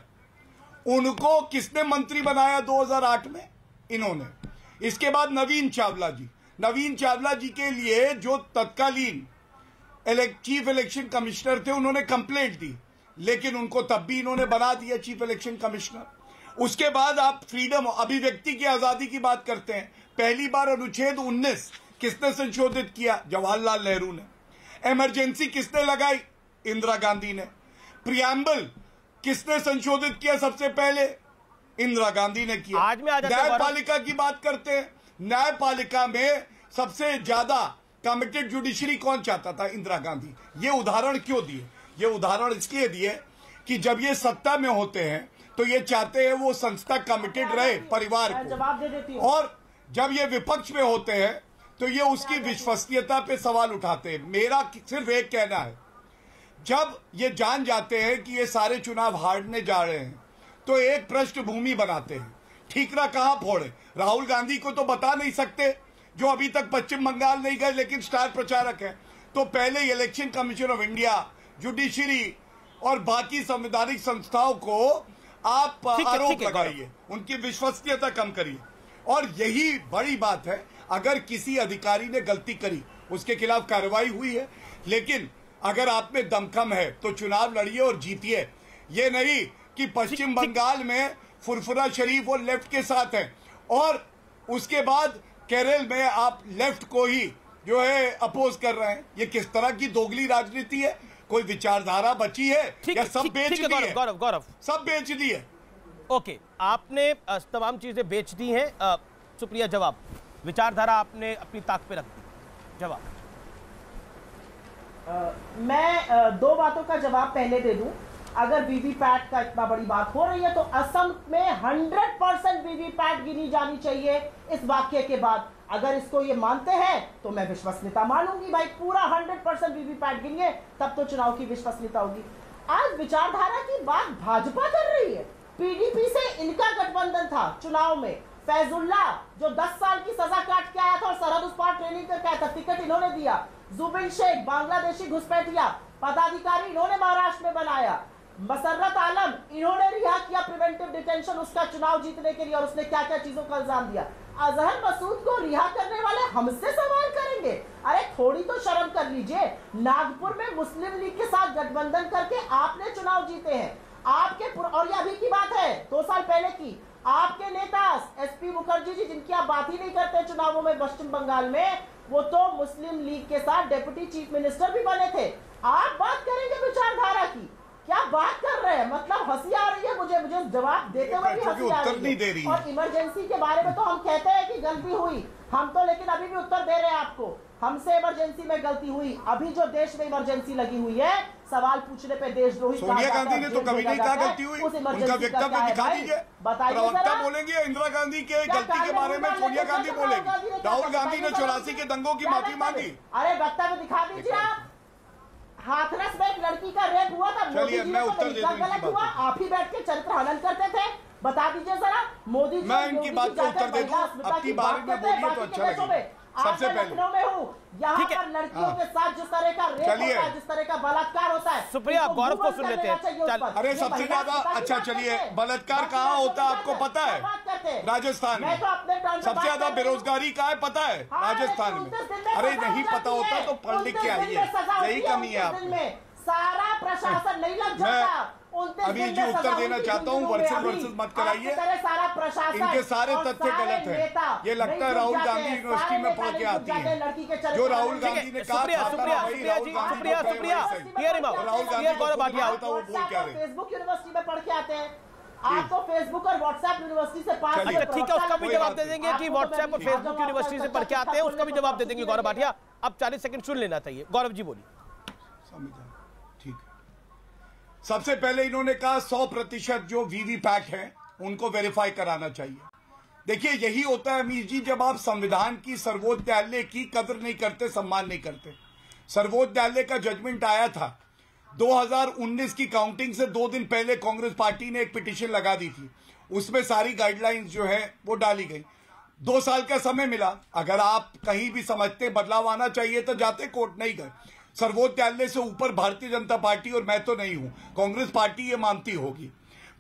उनको किसने मंत्री बनाया 2008 में? इन्होंने। इसके बाद नवीन चावला जी के लिए जो तत्कालीन चीफ इलेक्शन कमिश्नर थे उन्होंने कंप्लेंट दी, लेकिन उनको तब भी इन्होंने बना दिया चीफ इलेक्शन कमिश्नर। उसके बाद आप फ्रीडम, अभिव्यक्ति की आजादी की बात करते हैं। पहली बार अनुच्छेद 19 किसने संशोधित किया? जवाहरलाल नेहरू ने। इमरजेंसी किसने लगाई? इंदिरा गांधी ने। प्रियम्बल किसने संशोधित किया सबसे पहले? इंदिरा गांधी ने किया। आज में न्यायपालिका की बात करते हैं, न्यायपालिका में सबसे ज्यादा कमिटेड जुडिशरी कौन चाहता था? इंदिरा गांधी। ये उदाहरण क्यों दिए? ये उदाहरण इसलिए दिए कि जब ये सत्ता में होते हैं तो ये चाहते हैं वो संस्था कमिटेड रहे परिवार को, और जब ये विपक्ष में होते हैं तो ये उसकी विश्वसनीयता पे सवाल उठाते हैं। मेरा सिर्फ एक कहना है, जब ये जान जाते हैं कि ये सारे चुनाव हारने जा रहे हैं तो एक पृष्ठभूमि बनाते हैं। ठीकरा कहां फोड़े? राहुल गांधी को तो बता नहीं सकते जो अभी तक पश्चिम बंगाल नहीं गए लेकिन स्टार प्रचारक है। तो पहले election commission of India, judiciary और बाकी संवैधानिक संस्थाओं को आप आरोप लगाइए, उनकी विश्वसनीयता कम करिए। और यही बड़ी बात है, अगर किसी अधिकारी ने गलती करी उसके खिलाफ कार्रवाई हुई है, लेकिन अगर आप में दमखम है तो चुनाव लड़िए और जीतिए। ये नहीं कि पश्चिम बंगाल में फुरफुरा शरीफ और लेफ्ट के साथ है और उसके बाद केरल में आप लेफ्ट को ही जो है अपोज कर रहे हैं। ये किस तरह की दोगली राजनीति है? कोई विचारधारा बची है या सब बेच दी है? गौरव सब बेच दी है। ओके, आपने तमाम चीजें बेच दी हैं। सुप्रिया जवाब। विचारधारा आपने अपनी ताक पे रख दी, जवाब। मैं दो बातों का जवाब पहले दे दूं। अगर वीवीपैट का इतना बड़ी बात हो रही है तो असम में 100% वीवीपैट गिनी जानी चाहिए इस वाक्य के बाद। अगर इसको ये मानते हैं तो मैं विश्वसनीयता मानूंगी भाई, पूरा 100% वीवीपैट गिनिए, तब तो चुनाव की विश्वसनीयता होगी। आज विचारधारा की बात भाजपा कर रही है। पीडीपी से इनका गठबंधन था चुनाव में। फैजुल्ला जो 10 साल की सजा काट के आया था और सरहद उस पार ट्रेनिंग करके आया था, टिकट इन्होंने दिया। जुबिन शेख बांग्लादेशी घुसपैठिया पदाधिकारी इन्होंने महाराष्ट्र में बनाया। मसर्रत आलम इन्होंने रिहा किया प्रिवेंटिव डिटेंशन उसका चुनाव जीतने के लिए, और उसने क्या क्या चीजों का इल्जाम दिया। अजहर मसूद को रिहा करने वाले हमसे सवाल करेंगे? अरे थोड़ी तो शर्म कर लीजिए। नागपुर में मुस्लिम लीग के साथ गठबंधन करके आपने चुनाव जीते हैं। आपके और ये अभी की बात है, 2 साल पहले की। आपके नेता एसपी मुखर्जी जी, जिनकी आप बात ही नहीं करते चुनावों में पश्चिम बंगाल में, वो तो मुस्लिम लीग के साथ डेप्यूटी चीफ मिनिस्टर भी बने थे। आप बात करेंगे विचारधारा की? क्या बात कर रहे हैं? मतलब हंसी आ रही है मुझे जवाब देते हुए भी हंसी आ रही है। और इमरजेंसी के बारे में तो हम कहते हैं कि गलती हुई, हम तो लेकिन अभी भी उत्तर दे रहे हैं आपको, हमसे इमरजेंसी में गलती हुई। अभी जो देश में इमरजेंसी लगी हुई है, सवाल पूछने पे देशद्रोही सोनिया गांधी ने तो कभी नहीं कहा गलती हुई। उनका वक्तव्य दिखा दीजिए, प्रवक्ता बोलेंगे इंदिरा गांधी के गलती के बारे में, सोनिया गांधी बोलेंगे। राहुल गांधी ने 84 के दंगों की माफी मांगी। अरे वक्तव्य दिखा दीजिए आप। हाथरस में एक लड़की का रेप हुआ था, मोदी जी ने तो गलत हुआ, आप ही बैठ के चरित्र हनन करते थे। बता दीजिए जरा, मोदी जी मैं इनकी बात का उत्तर दे दूं, अपनी बारे में बोलिए तो अच्छा लगेगा। सबसे पहले में हूँ, यहाँ पर लड़कियों के साथ जिस तरह का रेप होता है, जिस तरह का बलात्कार होता है। सुप्रिया, गौरव को सुन लेते हैं। अरे सबसे ज्यादा अच्छा, चलिए बलात्कार कहाँ होता है आपको पता है? राजस्थान में। सबसे ज्यादा बेरोजगारी कहाँ है पता है? राजस्थान में। अरे नहीं पता होता तो पढ़ लिख के आइए, यही कमी है आप में। सारा प्रशासन नहीं लग जाता। अभी जो उत्तर देना चाहता हूँ, वर्सेस मत कराइए, इनके सारे तथ्य गलत हैं। ये लगता है राहुल गांधी यूनिवर्सिटी में पढ़ के आती है। जो राहुल गांधी ने कहा फेसबुक यूनिवर्सिटी में पढ़ के आते हैं। आप तो फेसबुक और व्हाट्सएप यूनिवर्सिटी से पास। ठीक है, उसका भी जवाब दे देंगे कि व्हाट्सएप और फेसबुक यूनिवर्सिटी से पढ़ के आते हैं, उसका भी जवाब दे देंगे गौरव भाटिया। अब 40 सेकंड सुन लेना चाहिए। गौरव जी बोलिए। ठीक है, सबसे पहले इन्होंने कहा 100% जो वीवीपैट है उनको वेरीफाई कराना चाहिए। देखिए यही होता है अमीर जी, जब आप संविधान की, सर्वोच्च न्यायालय की कदर नहीं करते, सम्मान नहीं करते। सर्वोच्च न्यायालय का जजमेंट आया था 2019 की काउंटिंग से 2 दिन पहले, कांग्रेस पार्टी ने एक पिटीशन लगा दी थी, उसमें सारी गाइडलाइंस जो है वो डाली गई। 2 साल का समय मिला, अगर आप कहीं भी समझते बदलाव आना चाहिए तो जाते, कोर्ट नहीं गए। सर्वोच्च न्यायालय से ऊपर भारतीय जनता पार्टी, और मैं तो नहीं हूं, कांग्रेस पार्टी ये मानती होगी।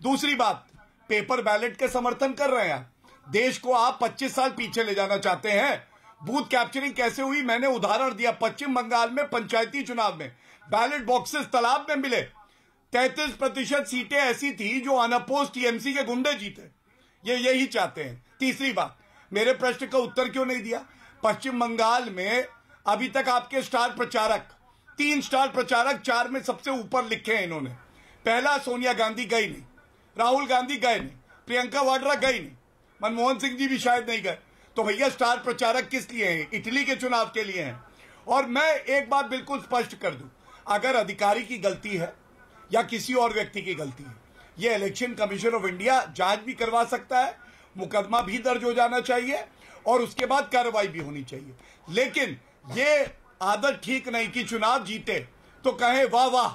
दूसरी बात, पेपर बैलेट के समर्थन कर रहे हैं। देश को आप 25 साल पीछे ले जाना चाहते हैं। बूथ कैप्चरिंग कैसे हुई मैंने उदाहरण दिया। पश्चिम बंगाल में पंचायती चुनाव में बैलेट बॉक्सेस तालाब में मिले। 33% सीटें ऐसी थी जो अनअपोज्ड टीएमसी के गुंडे जीते। ये यही चाहते हैं। तीसरी बात, मेरे प्रश्न का उत्तर क्यों नहीं दिया? पश्चिम बंगाल में अभी तक आपके स्टार प्रचारक, 3 स्टार प्रचारक 4 में सबसे ऊपर लिखे हैं इन्होंने। पहला, सोनिया गांधी गई नहीं, राहुल गांधी गए नहीं, प्रियंका वाड्रा गई नहीं, मनमोहन सिंह जी भी शायद नहीं गए। तो भैया स्टार प्रचारक किस लिए हैं? इटली के चुनाव के लिए हैं। और मैं एक बात बिल्कुल स्पष्ट कर दूं, अगर अधिकारी की गलती है या किसी और व्यक्ति की गलती है, यह इलेक्शन कमीशन ऑफ इंडिया जांच भी करवा सकता है, मुकदमा भी दर्ज हो जाना चाहिए और उसके बाद कार्रवाई भी होनी चाहिए। लेकिन ये आदत ठीक नहीं कि चुनाव जीते तो कहें वाह वाह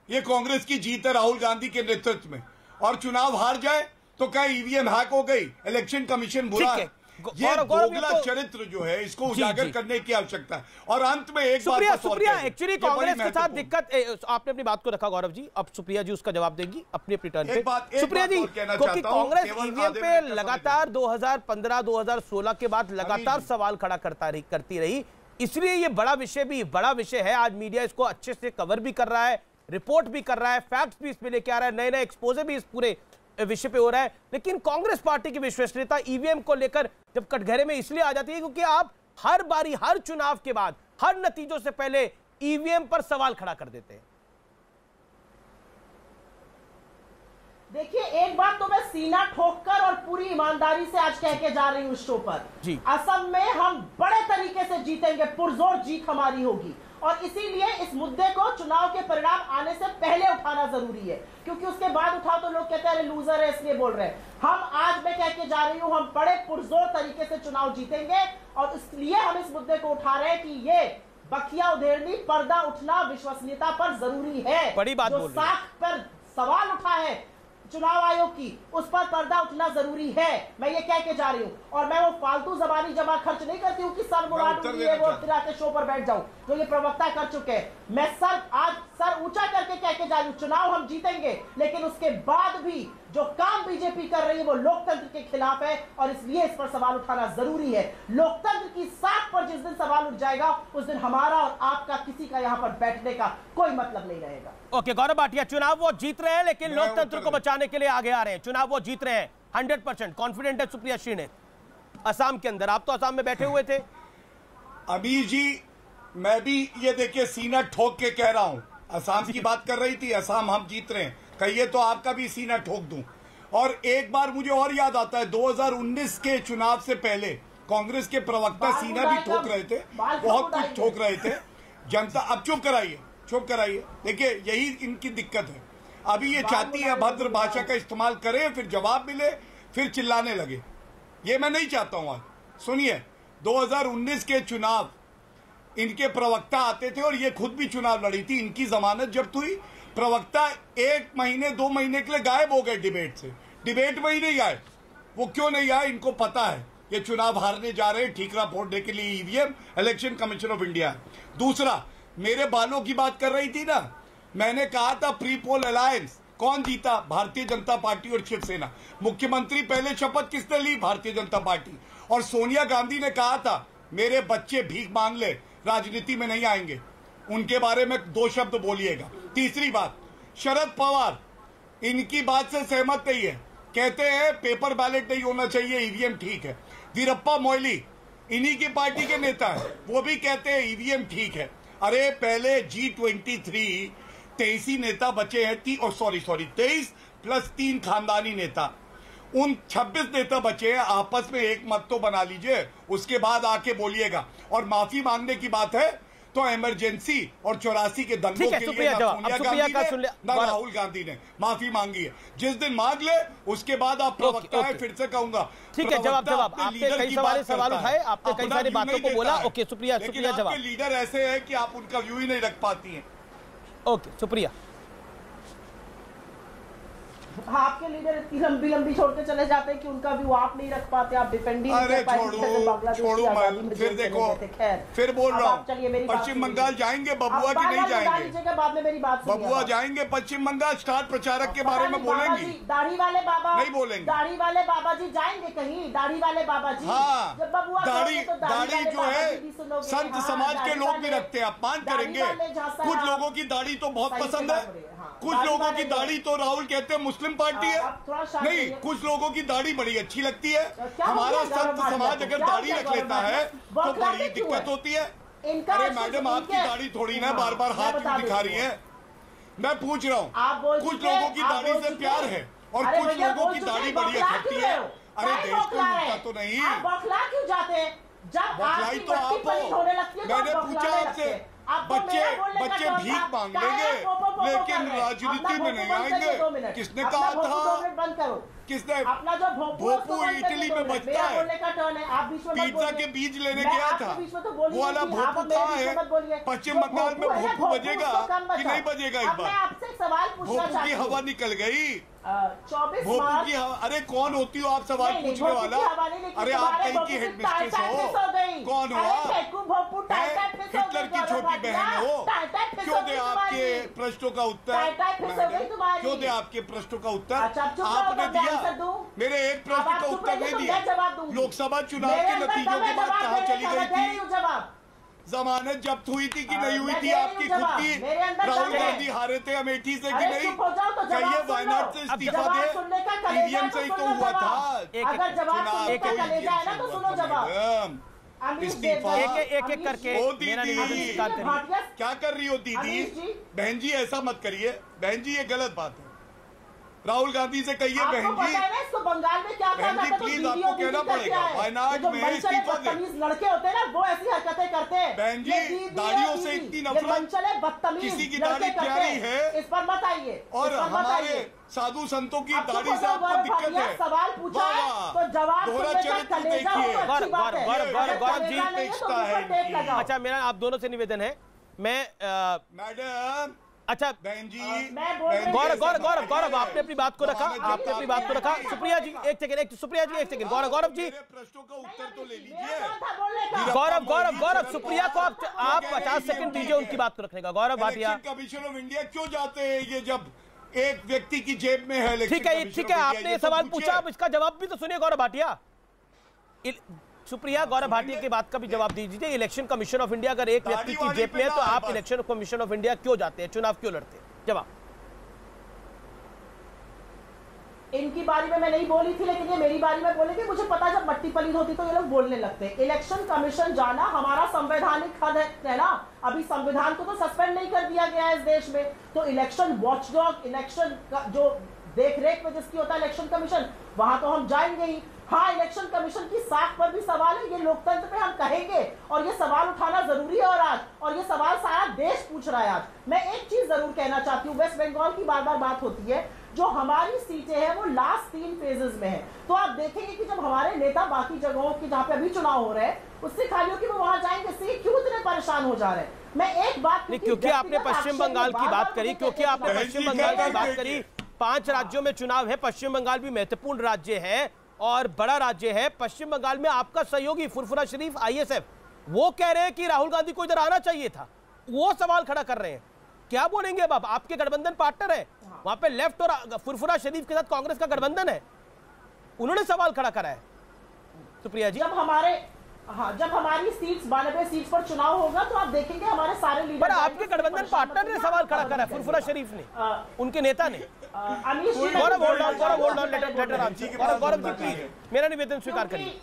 ये कांग्रेस की जीत है राहुल गांधी के नेतृत्व में, और चुनाव हार जाए तो कहें ईवीएम हैक हो गई, इलेक्शन कमीशन बुरा है। ये दोगला चरित्र जो है इसको उजागर करने की आवश्यकता है। और अंत में एक सुप्रिया एक्चुअली कांग्रेस के साथ दिक्कत, आपने अपनी बात को रखा गौरव जी, अब सुप्रिया जी उसका जवाब देंगी अपनी रिटर्न पे। सुप्रिया जी, क्योंकि कांग्रेस ईवीएम पे लगातार 2015-2016 के बाद लगातार सवाल खड़ा करती रही, इसलिए ये बड़ा विषय है। आज मीडिया इसको अच्छे से कवर भी कर रहा है, रिपोर्ट भी कर रहा है, फैक्ट्स भी इसमें लेके आ रहा है, नए नए एक्सपोजे भी इस पूरे विषय पे हो रहा है। लेकिन कांग्रेस पार्टी की विश्वसनीयता ईवीएम को लेकर जब कटघरे में इसलिए आ जाती है क्योंकि आप हर बारी, हर चुनाव के बाद, हर नतीजों से पहले ईवीएम पर सवाल खड़ा कर देते हैं। देखिए, एक बात तो मैं सीना ठोककर और पूरी ईमानदारी से आज कह के जा रही हूं इस शो पर, असम में हम बड़े तरीके से जीतेंगे, पुरजोर जीत हमारी होगी। और इसीलिए इस मुद्दे को चुनाव के परिणाम आने से पहले उठाना जरूरी है, क्योंकि उसके बाद उठाओ तो लोग कहते हैं लूजर है इसलिए बोल रहे हैं। हम आज मैं कह के जा रही हूं, हम बड़े पुरजोर तरीके से चुनाव जीतेंगे और इसलिए हम इस मुद्दे को उठा रहे हैं कि ये बखिया उधेड़नी, पर्दा उठना विश्वसनीयता पर जरूरी है। बड़ी बात जो साख पर सवाल उठा है चुनाव आयोग की, उस पर पर्दा उठना जरूरी है। मैं ये कह के जा रही हूं और मैं वो फालतू जबानी जमा खर्च नहीं करती हूं कि सर मुराद वो तिरा के शो पर बैठ जाऊं जो ये प्रवक्ता कर चुके हैं। मैं आज सर ऊंचा करके कह के जा रही हूं, चुनाव हम जीतेंगे, लेकिन उसके बाद भी जो काम बीजेपी कर रही है वो लोकतंत्र के खिलाफ है और इसलिए इस पर सवाल उठाना जरूरी है। लोकतंत्र की साख पर जिस दिन सवाल उठ जाएगा उस दिन हमारा और आपका किसी का यहां पर बैठने का कोई मतलब नहीं रहेगा। ओके, गौरव भाटिया, चुनाव वो जीत रहे हैं लेकिन लोकतंत्र को बचाने के लिए आगे आ रहे हैं। चुनाव वो जीत रहे हैं, 100% कॉन्फिडेंट है सुप्रिया श्रीनेत असम के अंदर। आप तो असम में बैठे हुए थे। अभी जी मैं भी ये देखिए सीना ठोक के कह रहा हूं, असम की बात कर रही थी, असम हम जीत रहे हैं, कहिए तो आपका भी सीना ठोक दूं। और एक बार मुझे और याद आता है, 2019 के चुनाव से पहले कांग्रेस के प्रवक्ता सीना भी ठोक रहे थे, बहुत कुछ ठोक रहे थे। जनता अब चुप कराइए। देखिए यही इनकी दिक्कत है, अभी ये चाहती है अभद्र भाषा का इस्तेमाल करें, फिर जवाब मिले, फिर चिल्लाने लगे। ये मैं नहीं चाहता हूं। आज सुनिए, 2019 के चुनाव इनके प्रवक्ता आते थे और ये खुद भी चुनाव लड़ी थी। इनकी जमानत जब्त हुई, प्रवक्ता 1 महीने 2 महीने के लिए गायब हो गए डिबेट से। डिबेट में ही नहीं आए। वो क्यों नहीं आए? इनको पता है ये चुनाव हारने जा रहे हैं, ठीकरा फोड़ने के लिए EVM election commission of India. दूसरा, मेरे बालों की बात कर रही थी ना, मैंने कहा था प्री पोल अलायंस, कौन जीता? भारतीय जनता पार्टी और शिवसेना। मुख्यमंत्री पहले शपथ किसने ली? भारतीय जनता पार्टी। और सोनिया गांधी ने कहा था मेरे बच्चे भीख मांग ले, राजनीति में नहीं आएंगे। उनके बारे में 2 शब्द बोलिएगा। तीसरी बात, शरद पवार इनकी बात से सहमत नहीं है, कहते हैं पेपर बैलेट नहीं होना चाहिए, ईवीएम ठीक है। वीरप्पा मोइली इन्हीं की पार्टी के नेता है, वो भी कहते हैं ईवीएम ठीक है। अरे पहले G23 23 नेता बचे हैं, 23 प्लस 3 खानदानी नेता, उन 26 नेता बचे हैं। आपस में एक मत तो बना लीजिए, उसके बाद आके बोलिएगा। और माफी मांगने की बात है तो इमरजेंसी और 84 के दंगों के लिए ना सोनिया गांधी ने ना राहुल गांधी ने माफी मांगी है। जिस दिन मांग ले उसके बाद आप प्रवक्ता है, फिर से कहूंगा। ठीक है, जवाब आपने कई सारे सवाल उठाए, आपने कई सारी बातों को बोला। ओके सुप्रिया, जवाब। लीडर ऐसे है कि आप उनका व्यू ही नहीं रख पाती हैं। ओके सुप्रिया। आपके लीडर इतनी लंबी छोड़ के चले जाते हैं कि उनका व्यू आप नहीं रख पाते, आप डिपेंडिंग अरे छोड़ो फिर देखो, फिर बोल रहा हूँ पश्चिम बंगाल जाएंगे बबुआ की नहीं जाएंगे? बाद में मेरी बात बबुआ जाएंगे पश्चिम बंगाल, स्टार प्रचारक के बारे में बोलेंगे? दाढ़ी वाले बाबा नहीं बोलेंगे। दाढ़ी वाले बाबा जी जाएंगे कहीं? दाढ़ी वाले बाबा जी, हाँ, जब बबुआ दाढ़ी जो है संत समाज के लोग भी रखते हैं, अपमान करेंगे। कुछ लोगों की दाढ़ी तो बहुत पसंद है, कुछ लोगों की दाढ़ी तो राहुल कहते हैं मुस्लिम पार्टी है, नहीं कुछ लोगों की दाढ़ी बड़ी अच्छी लगती है। हमारा संत समाज अगर दाढ़ी रख लेता है तो बड़ी दिक्कत होती है। अरे मैडम आपकी दाढ़ी थोड़ी ना बार बार हाथ क्यों दिखा रही है? मैं पूछ रहा हूँ, कुछ लोगों की दाढ़ी से प्यार है और कुछ लोगों की दाढ़ी बड़ी अच्छी है। अरे देश को मुद्दा तो नहीं, बौखला क्यों जाते हैं? जब बौखलाई तो आप हो। मैंने पूछा आपसे, बच्चे भीख मांगेंगे लेकिन राजनीति में नहीं आएंगे। किसने कहा था? किसने? अपना जो भोपू इटली में बचता है, पिज्जा के बीज लेने गया था, वो वाला भोपू कहाँ है? पश्चिम बंगाल में भोपू बजेगा कि नहीं बजेगा? इस बार भोपू की हवा निकल गई। 24 भोपू की हवा, अरे कौन होती हो आप सवाल पूछने वाला? अरे आप कहीं की हेडमिस्ट्रेस हो? कौन हो आप? हिटलर की छोटी बहन हो? क्यों दे आपके प्रश्नों का उत्तर? क्यों दे आपके प्रश्नों का उत्तर? आपने दिया, मेरे एक प्रश्न का उत्तर नहीं दिया। लोकसभा चुनाव के नतीजों के बाद कहाँ चली गई थी? जमानत जब्त हुई थी कि नहीं हुई थी आपकी खुद की? राहुल गांधी हारे थे अमेठी से कि नहीं? कहिए वायनाड से इस्तीफा दे, ईवीएम से ही तो हुआ था चुनाव। इस्तीफा एक करके मेरा निवेदन स्वीकार करिए। क्या कर रही हो दीदी? बहन जी ऐसा मत करिए, बहन जी ये गलत बात है। राहुल गांधी से कहिए बहन जी, इसको बंगाल में क्या बहन जी प्लीज आपको कहना पड़ेगा, वायनाड में इस्तीफा दे। लड़के होते हैं ना वो ऐसी हरकतें करते हैं। बहन जी दाढ़ियों से इतनी नफरत, किसी की दाढ़ी प्यारी है, इस पर मत आइए। और हमारे साधु संतों की दाढ़ी से आपको दिक्कत है। सवाल पूछा तो जवाब दोहरा चरित्र देखिए। गौरव जी है। अच्छा, मेरा आप दोनों से निवेदन है, मैं मैडम, अच्छा बहन जी, गौरव आपने अपनी बात को रखा, आपने अपनी बात को रखा। सुप्रिया जी एक सेकंड, सुप्रिया जी एक सेकंड, गौरव जी प्रश्नों का उत्तर तो ले लीजिए। गौरव सुप्रिया को आप 50 सेकंड दीजिए उनकी बात को रखने का। Gaurav Bhatia, commission of India क्यों जाते हैं ये जब एक व्यक्ति की जेब में है? ठीक है, आपने ये सवाल पूछा, अब इसका जवाब भी तो सुनिए गौरव भाटिया। सुप्रिया, गौरव भाटिया की बात का भी जवाब दीजिए। इलेक्शन कमीशन ऑफ इंडिया अगर एक व्यक्ति की जेब में है तो आप इलेक्शन कमीशन ऑफ इंडिया क्यों जाते हैं, चुनाव क्यों लड़ते हैं? जवाब। इनकी बारी में मैं नहीं बोली थी, लेकिन ये मेरी बारी में बोलेंगे। मुझे पता जब मट्टी पलीद होती तो ये लोग बोलने लगते हैं। इलेक्शन कमीशन जाना हमारा संवैधानिक हक है ना। अभी संविधान को तो सस्पेंड नहीं कर दिया गया है इस देश में, तो इलेक्शन वॉचडॉग, इलेक्शन का जो देख रेख में जिसकी होता है इलेक्शन कमीशन, वहां तो हम जाएंगे ही। हाँ, इलेक्शन कमीशन की साख पर भी सवाल है, ये लोकतंत्र पे हम कहेंगे और ये सवाल उठाना जरूरी है। और ये सवाल सारा देश पूछ रहा है आज। मैं एक चीज जरूर कहना चाहती हूँ, वेस्ट बंगाल की बार बार बात होती है, जो हमारी सीटें हैं वो लास्ट 3 फेजेस में है। तो आप देखेंगे कि जब हमारे नेता बाकी जगहों की जहां पे अभी चुनाव हो रहे हैं उससे खाली हो कि वो वहां जाएंगे, इससे क्यों इतने परेशान हो जा रहे हैं? मैं एक बात नहीं, क्योंकि आपने पश्चिम बंगाल की बात करी, क्योंकि आपने पश्चिम बंगाल की बात करी। 5 राज्यों में चुनाव है, पश्चिम बंगाल भी महत्वपूर्ण राज्य है और बड़ा राज्य है। पश्चिम बंगाल में आपका सहयोगी फुरफुरा शरीफ ISF, वो कह रहे हैं कि राहुल गांधी को इधर आना चाहिए था, वो सवाल खड़ा कर रहे हैं। क्या बोलेंगे अब? आपके गठबंधन पार्टनर है वहां पे, लेफ्ट और फुरफुरा शरीफ के साथ कांग्रेस का गठबंधन है, उन्होंने सवाल खड़ा करा है। सुप्रिया जी, जब हमारी सीट्स 92 सीट्स पर चुनाव होगा तो आप देखेंगे हमारे सारे लीडर। पर आपके गठबंधन पार्टनर ने सवाल खड़ा करा है, फुरफुरा शरीफ ने, उनके नेता ने। गौरव जी प्लीज मेरा निवेदन स्वीकार करिए।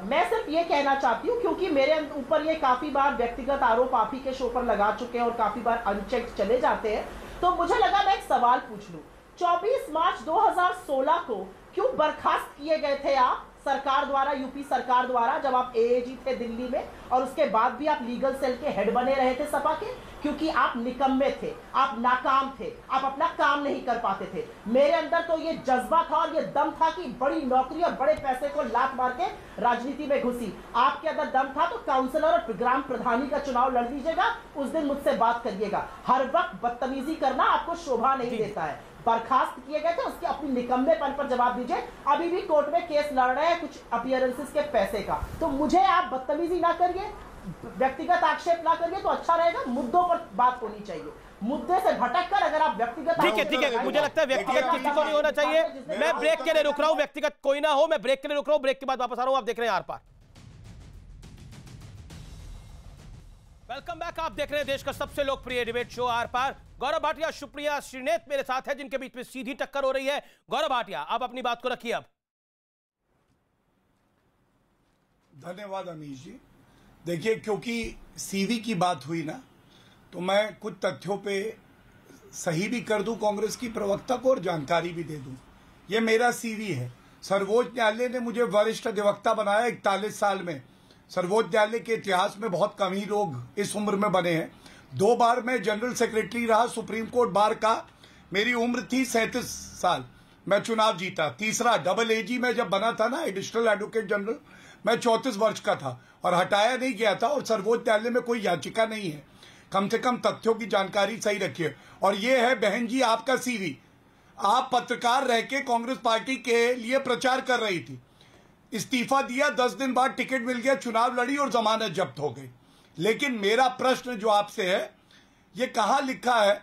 मैं सिर्फ ये कहना चाहती हूँ, क्योंकि मेरे ऊपर ये काफी बार व्यक्तिगत आरोप आप ही के शो पर लगा चुके हैं और काफी बार अनचेक्ड चले जाते हैं, तो मुझे लगा मैं एक सवाल पूछ लूं। 24 मार्च 2016 को क्यों बर्खास्त किए गए थे आप सरकार द्वारा, यूपी सरकार द्वारा, जब आप AAG थे दिल्ली में और उसके बाद भी आप लीगल सेल के हेड बने रहे थे सपा के? क्योंकि आप निकम्मे थे, आप नाकाम थे, आप अपना काम नहीं कर पाते थे। मेरे अंदर तो ये जज्बा था और ये दम था कि बड़ी नौकरी और बड़े पैसे को लात मार के राजनीति में घुसी। आपके अंदर दम था तो काउंसलर और ग्राम प्रधानी का चुनाव लड़ दीजिएगा, उस दिन मुझसे बात करिएगा। हर वक्त बदतमीजी करना आपको शोभा नहीं देता है। बर्खास्त किए गए थे, उसके अपनी निकम्मेपन पर जवाब दीजिए। अभी भी कोर्ट में केस लड़ रहे हैं कुछ अपीयरेंसेस के पैसे का, तो मुझे आप बदतमीजी ना करिए, व्यक्तिगत आक्षेप ना करिए तो अच्छा रहेगा। मुद्दों पर बात होनी चाहिए, मुद्दे से भटक कर अगर आप व्यक्तिगत। ठीक है, मुझे लगता है व्यक्तिगत किसी को नहीं होना चाहिए। मैं ब्रेक के लिए रुक रहा हूं, व्यक्तिगत कोई ना हो, मैं ब्रेक के लिए रुक रहा हूं, ब्रेक के बाद वापस आ रहा हूं। आप देख रहे हैं आर पार। वेलकम बैक, आप देख रहे हैं देश का सबसे लोकप्रिय डिबेट शो आर पार। गौरव भाटिया, सुप्रिया श्रीनेत मेरे साथ है, जिनके बीच में सीधी टक्कर हो रही है। गौरव भाटिया, आप अपनी बात को रखिए अब। धन्यवाद अमीश जी। देखिए, क्योंकि सीवी की बात हुई ना, तो मैं कुछ तथ्यों पे सही भी कर दूं कांग्रेस की प्रवक्ता को और जानकारी भी दे दूं। ये मेरा सीवी है। सर्वोच्च न्यायालय ने मुझे वरिष्ठ अधिवक्ता बनाया 41 साल में। सर्वोच्च न्यायालय के इतिहास में बहुत कम ही लोग इस उम्र में बने हैं। 2 बार मैं जनरल सेक्रेटरी रहा सुप्रीम कोर्ट बार का। मेरी उम्र थी 37 साल, मैं चुनाव जीता। तीसरा AAG में जब बना था ना, एडिशनल एडवोकेट जनरल, मैं 34 वर्ष का था और हटाया नहीं गया था। और सर्वोच्च न्यायालय में कोई याचिका नहीं है। कम से कम तथ्यों की जानकारी सही रखिए। और ये है बहन जी आपका सीवी। आप पत्रकार रह के कांग्रेस पार्टी के लिए प्रचार कर रही थी, इस्तीफा दिया, 10 दिन बाद टिकट मिल गया, चुनाव लड़ी और जमानत जब्त हो गई। लेकिन मेरा प्रश्न जो आपसे है, ये कहां लिखा है?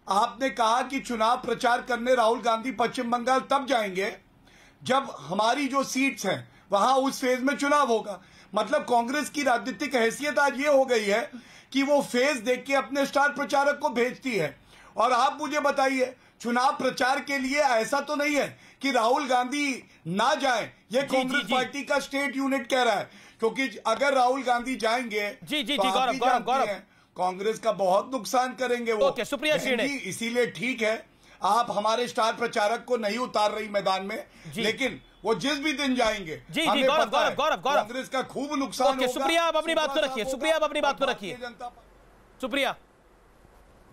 आपने कहा कि चुनाव प्रचार करने राहुल गांधी पश्चिम बंगाल तब जाएंगे जब हमारी जो सीट्स हैं वहां उस फेज में चुनाव होगा। मतलब कांग्रेस की राजनीतिक हैसियत आज ये हो गई है कि वो फेज देख के अपने स्टार प्रचारक को भेजती है। और आप मुझे बताइए, चुनाव प्रचार के लिए ऐसा तो नहीं है कि राहुल गांधी ना जाए, ये कांग्रेस पार्टी का स्टेट यूनिट कह रहा है। क्योंकि अगर राहुल गांधी जाएंगे जी गौरव कांग्रेस का बहुत नुकसान करेंगे वो। ओके, सुप्रिया बहन श्रीने। जी, इसीलिए ठीक है आप हमारे स्टार प्रचारक को नहीं उतार रही मैदान में, लेकिन वो जिस भी दिन जाएंगे जी हमें गौरव पता है, गौरव कांग्रेस का खूब नुकसान होगा। सुप्रिया आप अपनी बात को रखिए, सुप्रिया आप अपनी बात को रखिए। सुप्रिया,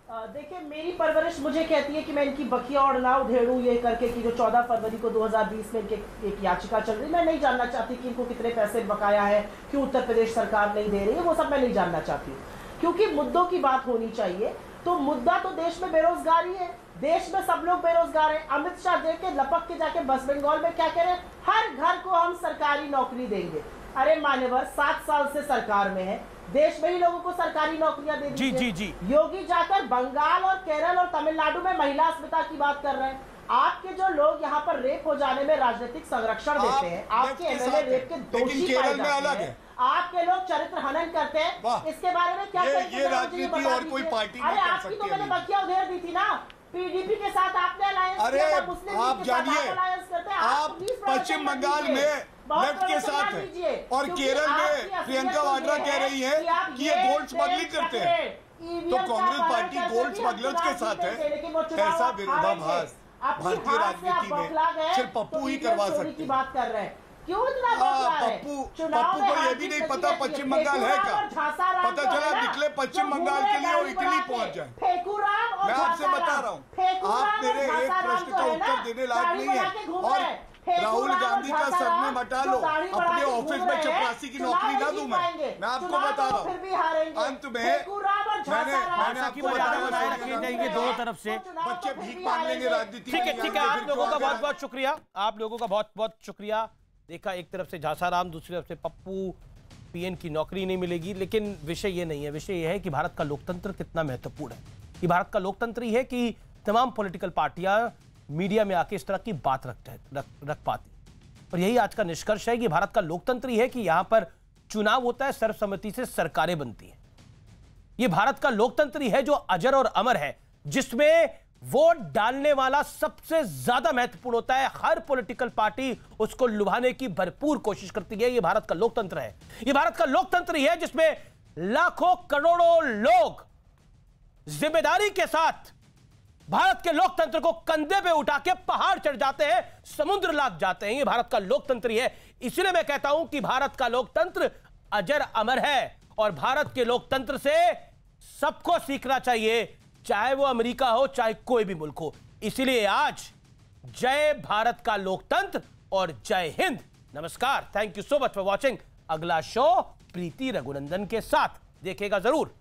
देखिए मेरी परवरिश मुझे कहती है कि मैं इनकी बखिया और नाव धेड़ू ये करके कि जो 14 फरवरी को 2020 में इनके एक याचिका चल रही, मैं नहीं जानना चाहती कि इनको कितने पैसे बकाया है, क्यों उत्तर प्रदेश सरकार नहीं दे रही है, वो सब मैं नहीं जानना चाहती, क्योंकि मुद्दों की बात होनी चाहिए। तो मुद्दा तो देश में बेरोजगारी है, देश में सब लोग बेरोजगार हैं। अमित शाह देख के लपक के जाके वेस्ट बंगाल में क्या कह रहे हैं, हर घर को हम सरकारी नौकरी देंगे। अरे मान्यवर 7 साल से सरकार में है, देश में ही लोगों को सरकारी नौकरियां दे दी। जी। योगी जाकर बंगाल और केरल और तमिलनाडु में महिला अस्मिता की बात कर रहे हैं। आपके जो लोग यहाँ पर रेप हो जाने में राजनीतिक संरक्षण देते हैं, आपके एमएलए रेप के दोषी पाए जाते हैं, आपके लोग चरित्र हनन करते हैं, इसके बारे में क्या ये राजनीति और कोई पार्टी नहीं कर सकती। आपकी तो मैंने बखिया उधेड़ दी थी ना, पीडीपी के साथ आपने अलायंस अरे किया था, मुस्लिम लीग आप के साथ जानिए, अलायंस करते हैं। आप पश्चिम बंगाल में लेफ्ट के साथ है और केरल में प्रियंका वाड्रा कह रही है कि ये गोल्ड स्मगलिंग करते हैं, तो कांग्रेस पार्टी गोल्ड स्मगलर्स के साथ है। ऐसा विरोधाभास भारतीय राजनीति में सिर्फ पप्पू ही करवा सकते हैं। बात कर रहे हैं, क्यों इतना बदला है? पप्पू को ये भी नहीं पता पश्चिम बंगाल है क्या, पता चला निकले पश्चिम बंगाल के लिए वो इटली पहुंच जाए। मैं आपसे बता रहा हूँ, आप मेरे एक प्रश्न का उत्तर देने लायक नहीं है। और राहुल गांधी का सर में मटा लो, अपने ऑफिस में चपरासी की नौकरी ना दूं मैं आपको बता रहा हूँ। अंत में मैंने आपको बताया दोनों तरफ से बच्चे भीख मांग लेंगे राजनीति। ठीक है, आप लोगों का बहुत बहुत शुक्रिया, आप लोगों का बहुत बहुत शुक्रिया। देखा, एक तरफ से झासाराम, दूसरी तरफ से पप्पू, पीएन की नौकरी नहीं मिलेगी, लेकिन विषय ये नहीं है। विषय ये है कि भारत का लोकतंत्र कितना महत्वपूर्ण है। कि भारत का लोकतंत्र ही है कि तमाम पॉलिटिकल पार्टियां मीडिया में आके इस तरह की बात रख पाती। और यही आज का निष्कर्ष है कि भारत का लोकतंत्र ही है कि यहां पर चुनाव होता है, सर्वसम्मति से सरकारें बनती हैं। ये भारत का लोकतंत्र ही है जो अजर और अमर है, जिसमें वोट डालने वाला सबसे ज्यादा महत्वपूर्ण होता है। हर पॉलिटिकल पार्टी उसको लुभाने की भरपूर कोशिश करती है। ये भारत का लोकतंत्र है। ये भारत का लोकतंत्र ही है जिसमें लाखों करोड़ों लोग जिम्मेदारी के साथ भारत के लोकतंत्र को कंधे पे उठा के पहाड़ चढ़ जाते हैं, समुद्र लाग जाते हैं। ये भारत का लोकतंत्र ही है। इसलिए मैं कहता हूं कि भारत का लोकतंत्र अजर अमर है और भारत के लोकतंत्र से सबको सीखना चाहिए, चाहे वो अमेरिका हो, चाहे कोई भी मुल्क हो। इसलिए आज जय भारत का लोकतंत्र और जय हिंद। नमस्कार, thank you so much for watching. अगला शो प्रीति रघुनंदन के साथ देखेगा जरूर।